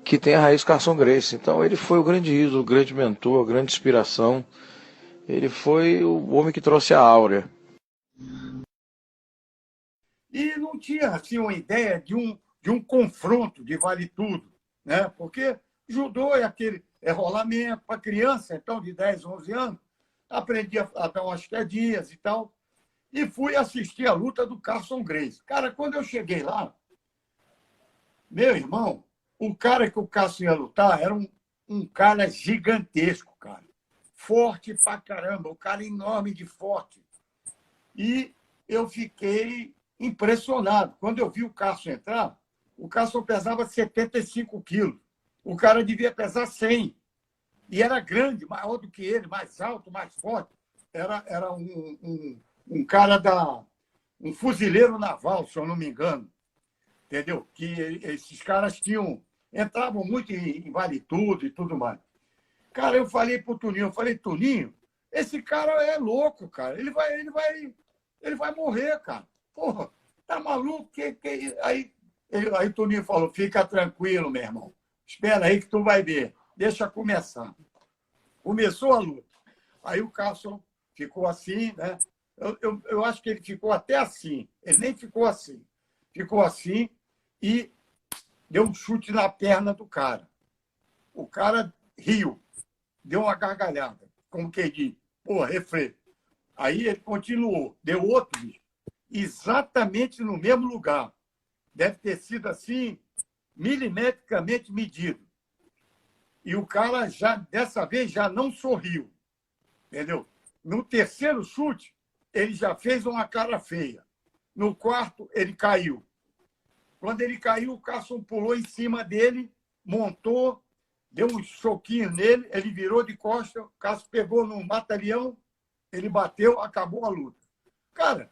que tem a raiz Carlson Gracie. Então ele foi o grande ídolo, o grande mentor, a grande inspiração. Ele foi o homem que trouxe a áurea. E não tinha assim, uma ideia de um confronto de vale tudo, né? Porque judô é aquele rolamento para criança, então, de 10, 11 anos. Aprendi a dar umas quedinhas e tal. E fui assistir a luta do Carlson Gracie. Cara, quando eu cheguei lá, meu irmão, o cara que o Carlson ia lutar era um cara gigantesco, cara. Forte pra caramba, um cara enorme de forte. E eu fiquei impressionado. Quando eu vi o Carlson entrar, o Carlson pesava 75 quilos. O cara devia pesar 100. E era grande, maior do que ele, mais alto, mais forte. Era um cara um fuzileiro naval, se eu não me engano. Entendeu? Que esses caras entravam muito em vale tudo e tudo mais. Cara, eu falei pro Toninho, Toninho, esse cara é louco, cara. Ele vai morrer, cara. Porra, tá maluco? Aí o Toninho falou, fica tranquilo, meu irmão. Espera aí que tu vai ver. Deixa começar. Começou a luta. Aí o Carlson ficou assim, né? Eu acho que ele ficou até assim. Ele nem ficou assim. Ficou assim e deu um chute na perna do cara. O cara riu. Deu uma gargalhada. Como que diz? Pô, refresco. Aí ele continuou. Deu outro, bicho. Exatamente no mesmo lugar. Deve ter sido assim, milimetricamente medido. E o cara, dessa vez, já não sorriu. Entendeu? No terceiro chute, ele já fez uma cara feia. No quarto, ele caiu. Quando ele caiu, o Carlson pulou em cima dele, montou, deu um choquinho nele, ele virou de costas, o Carlson pegou no mata-leão, ele bateu, acabou a luta. Cara,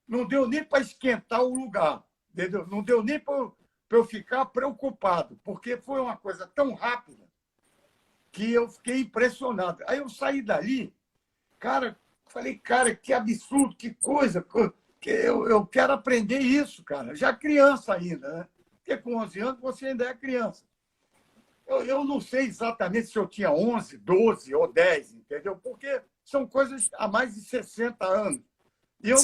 não deu nem para esquentar o lugar. Entendeu? Não deu nem para eu ficar preocupado, porque foi uma coisa tão rápida que eu fiquei impressionado. Aí eu saí dali, cara, falei, cara, que absurdo, que coisa, que eu quero aprender isso, cara. Já criança ainda, né? Porque com 11 anos você ainda é criança. Eu não sei exatamente se eu tinha 11, 12 ou 10, entendeu? Porque são coisas há mais de 60 anos. E eu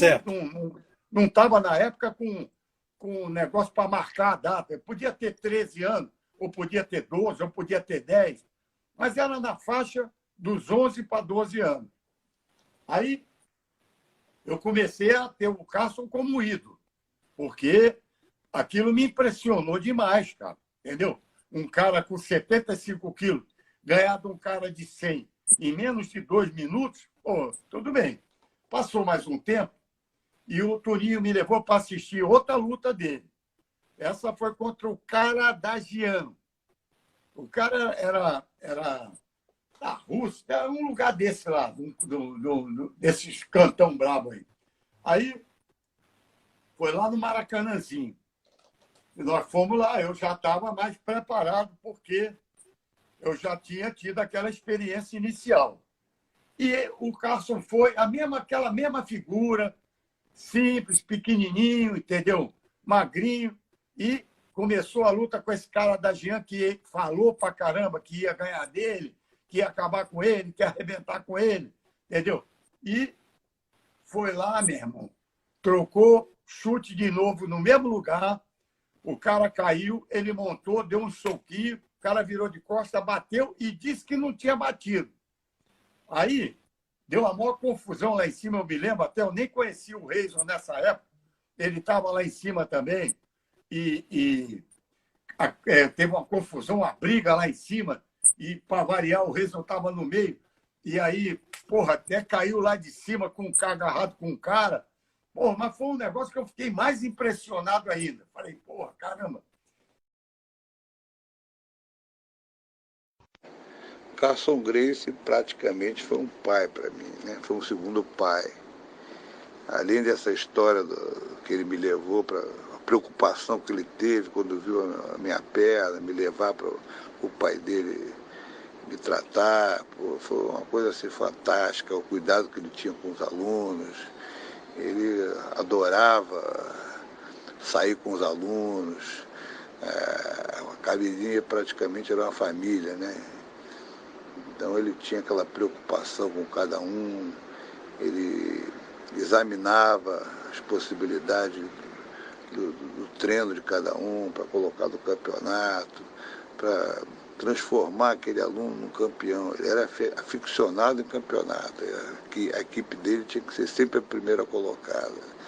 não estava, na época, com um negócio para marcar a data. Eu podia ter 13 anos, ou podia ter 12, ou podia ter 10, mas era na faixa dos 11 para 12 anos. Aí eu comecei a ter o Carlson como ídolo, porque aquilo me impressionou demais, cara. Entendeu? Um cara com 75 quilos ganhar de um cara de 100 em menos de 2 minutos, pô, tudo bem. Passou mais um tempo e o Toninho me levou para assistir outra luta dele. Essa foi contra o Caradagian. O cara era da Rússia, era um lugar desse lá, desses cantão brabo aí. Aí foi lá no Maracanãzinho. E nós fomos lá, eu já estava mais preparado, porque eu já tinha tido aquela experiência inicial. E o Carlson foi aquela mesma figura, simples, pequenininho, entendeu? Magrinho. E começou a luta com esse cara da Jean, que falou pra caramba que ia ganhar dele, que ia acabar com ele, que ia arrebentar com ele, entendeu? E foi lá, meu irmão. Trocou, chute de novo no mesmo lugar. O cara caiu, ele montou, deu um soquinho, o cara virou de costa, bateu e disse que não tinha batido. Aí, deu a maior confusão lá em cima, eu me lembro, até eu nem conhecia o Reison nessa época. Ele estava lá em cima também e teve uma confusão, uma briga lá em cima, e, para variar, o Reison estava no meio. e aí, porra, até caiu lá de cima com um cara agarrado com um cara. Porra, mas foi um negócio que eu fiquei mais impressionado ainda. Falei, porra, caramba. Carson Gracie praticamente foi um pai para mim, né? Foi um segundo pai. Além dessa história que ele me levou para a preocupação que ele teve quando viu a minha perna, me levar para o pai dele me tratar, pô, foi uma coisa assim fantástica, o cuidado que ele tinha com os alunos. Ele adorava sair com os alunos. A academia praticamente era uma família, né? Então ele tinha aquela preocupação com cada um, ele examinava as possibilidades do treino de cada um para colocar no campeonato, para transformar aquele aluno num campeão. Ele era aficionado em campeonato, a equipe dele tinha que ser sempre a primeira colocada.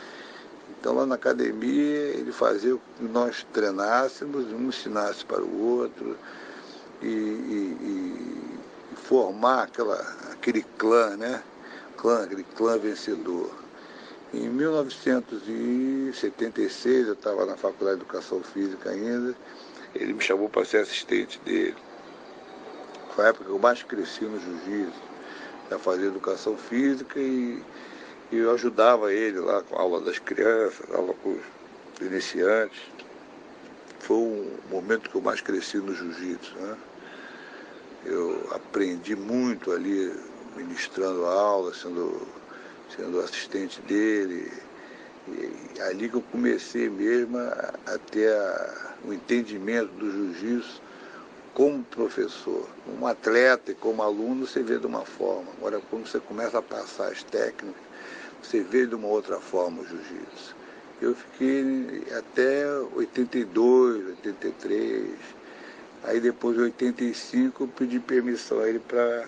Então lá na academia ele fazia com que nós treinássemos, um ensinasse para o outro e formar aquele clã, né? Aquele clã vencedor. Em 1976, eu estava na Faculdade de Educação Física ainda, ele me chamou para ser assistente dele. Foi a época que eu mais cresci no jiu-jitsu, para fazer educação física e eu ajudava ele lá com a aula das crianças, aula com os iniciantes. Foi um momento que eu mais cresci no jiu-jitsu, né? Eu aprendi muito ali, ministrando aula, sendo assistente dele. E ali que eu comecei mesmo a ter o entendimento do jiu-jitsu como professor. Como atleta e como aluno você vê de uma forma. Agora, quando você começa a passar as técnicas, você vê de uma outra forma o jiu-jitsu. Eu fiquei até 82, 83. Aí depois de 85 eu pedi permissão a ele para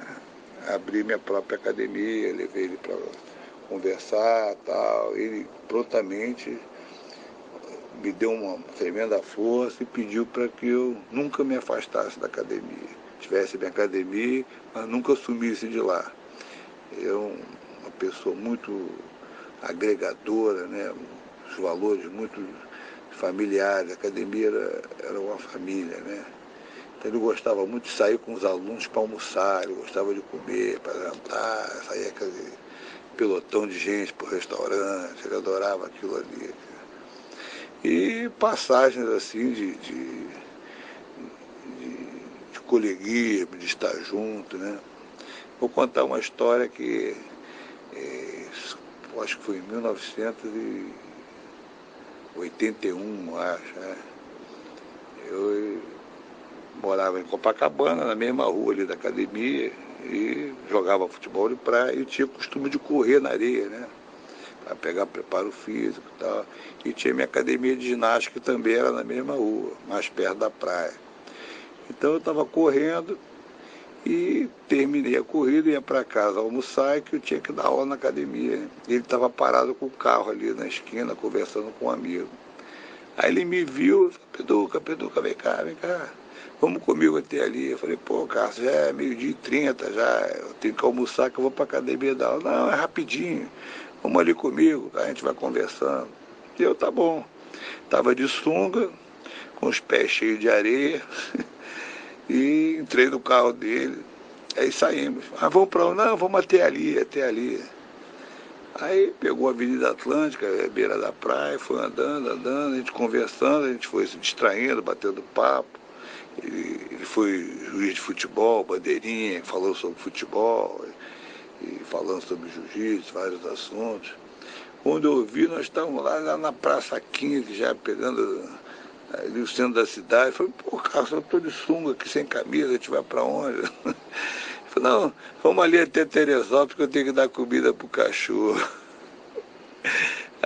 abrir minha própria academia, levei ele para conversar e tal. Ele prontamente me deu uma tremenda força e pediu para que eu nunca me afastasse da academia. Tivesse minha academia, mas nunca sumisse de lá. Eu, uma pessoa muito agregadora, né? Os valores muito familiares, a academia era uma família, né? Então ele gostava muito de sair com os alunos para almoçar, ele gostava de comer, para jantar, sair aquele pelotão de gente para o restaurante, ele adorava aquilo ali. E passagens assim de coleguismo, de estar junto, né? Vou contar uma história que acho que foi em 1981, acho, né? Eu morava em Copacabana, na mesma rua ali da academia, e jogava futebol de praia e tinha o costume de correr na areia, né? Para pegar preparo físico e tal. E tinha minha academia de ginástica que também era na mesma rua, mais perto da praia. Então eu estava correndo e terminei a corrida, ia para casa almoçar, e que eu tinha que dar aula na academia, né? Ele estava parado com o carro ali na esquina, conversando com um amigo. Aí ele me viu, Peduca, vem cá. Vamos comigo até ali. Eu falei, pô, Carlos, já é 12h30, já, eu tenho que almoçar que eu vou para a academia dar aula. Não, é rapidinho, vamos ali comigo, a gente vai conversando. E eu, tá bom. Tava de sunga, com os pés cheios de areia, e entrei no carro dele, aí saímos. Ah, vamos para onde? Não, vamos até ali. Aí pegou a Avenida Atlântica, beira da praia, foi andando, a gente conversando, a gente foi se distraindo, batendo papo. Ele foi juiz de futebol, bandeirinha, falou sobre futebol, e falando sobre jiu-jitsu, vários assuntos. Quando eu vi, nós estávamos lá na Praça 15, já pegando ali o centro da cidade. Eu falei, pô, Carlos, eu estou de sunga aqui, sem camisa, a gente vai para onde? Ele falou, não, vamos ali até Teresópolis, porque eu tenho que dar comida pro cachorro.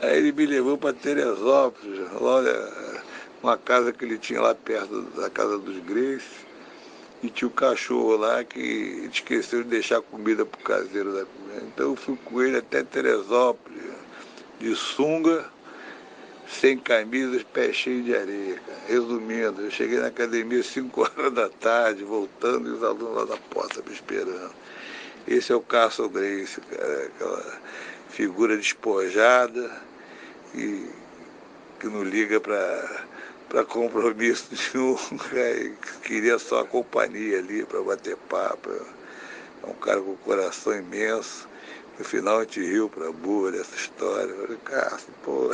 Aí ele me levou para Teresópolis, olha, uma casa que ele tinha lá perto da casa dos Gracie, e tinha o cachorro lá que ele esqueceu de deixar comida pro caseiro da comida. Então eu fui com ele até Teresópolis, de sunga, sem camisa, pé cheio de areia, cara. Resumindo, eu cheguei na academia às 5 horas da tarde, voltando, e os alunos lá da porta me esperando. Esse é o Carson Gracie, cara, aquela figura despojada e que não liga para compromisso nenhum, queria só a companhia ali para bater papo. É um cara com um coração imenso. No final a gente riu pra burra dessa história. Eu falei, Carson, pô,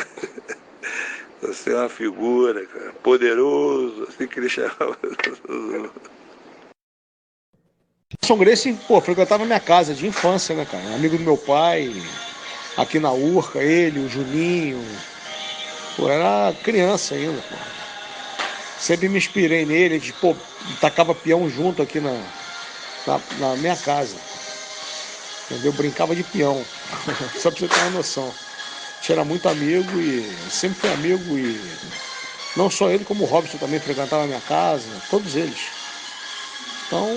você é uma figura, cara, poderoso, assim que ele chamava. Carson Gracie, pô, frequentava minha casa de infância, né, cara? Amigo do meu pai, aqui na Urca, ele, o Juninho. Pô, era criança ainda, pô. Sempre me inspirei nele, a gente, pô, tacava peão junto aqui na minha casa. Entendeu? Brincava de peão. Só pra você ter uma noção. A gente era muito amigo e sempre foi amigo e não só ele, como o Robson também frequentava a minha casa, todos eles. Então,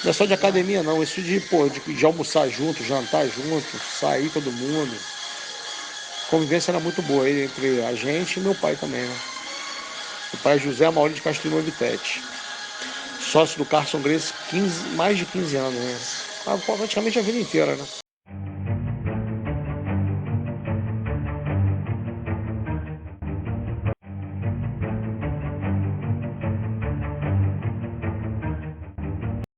não é só de academia não, isso de, pô, de almoçar junto, jantar junto, sair todo mundo. A convivência era muito boa entre a gente e meu pai também, né? O pai é José Maurício de Castilho Vitete. Sócio do Carson Gracie mais de 15 anos, né? Praticamente a vida inteira, né?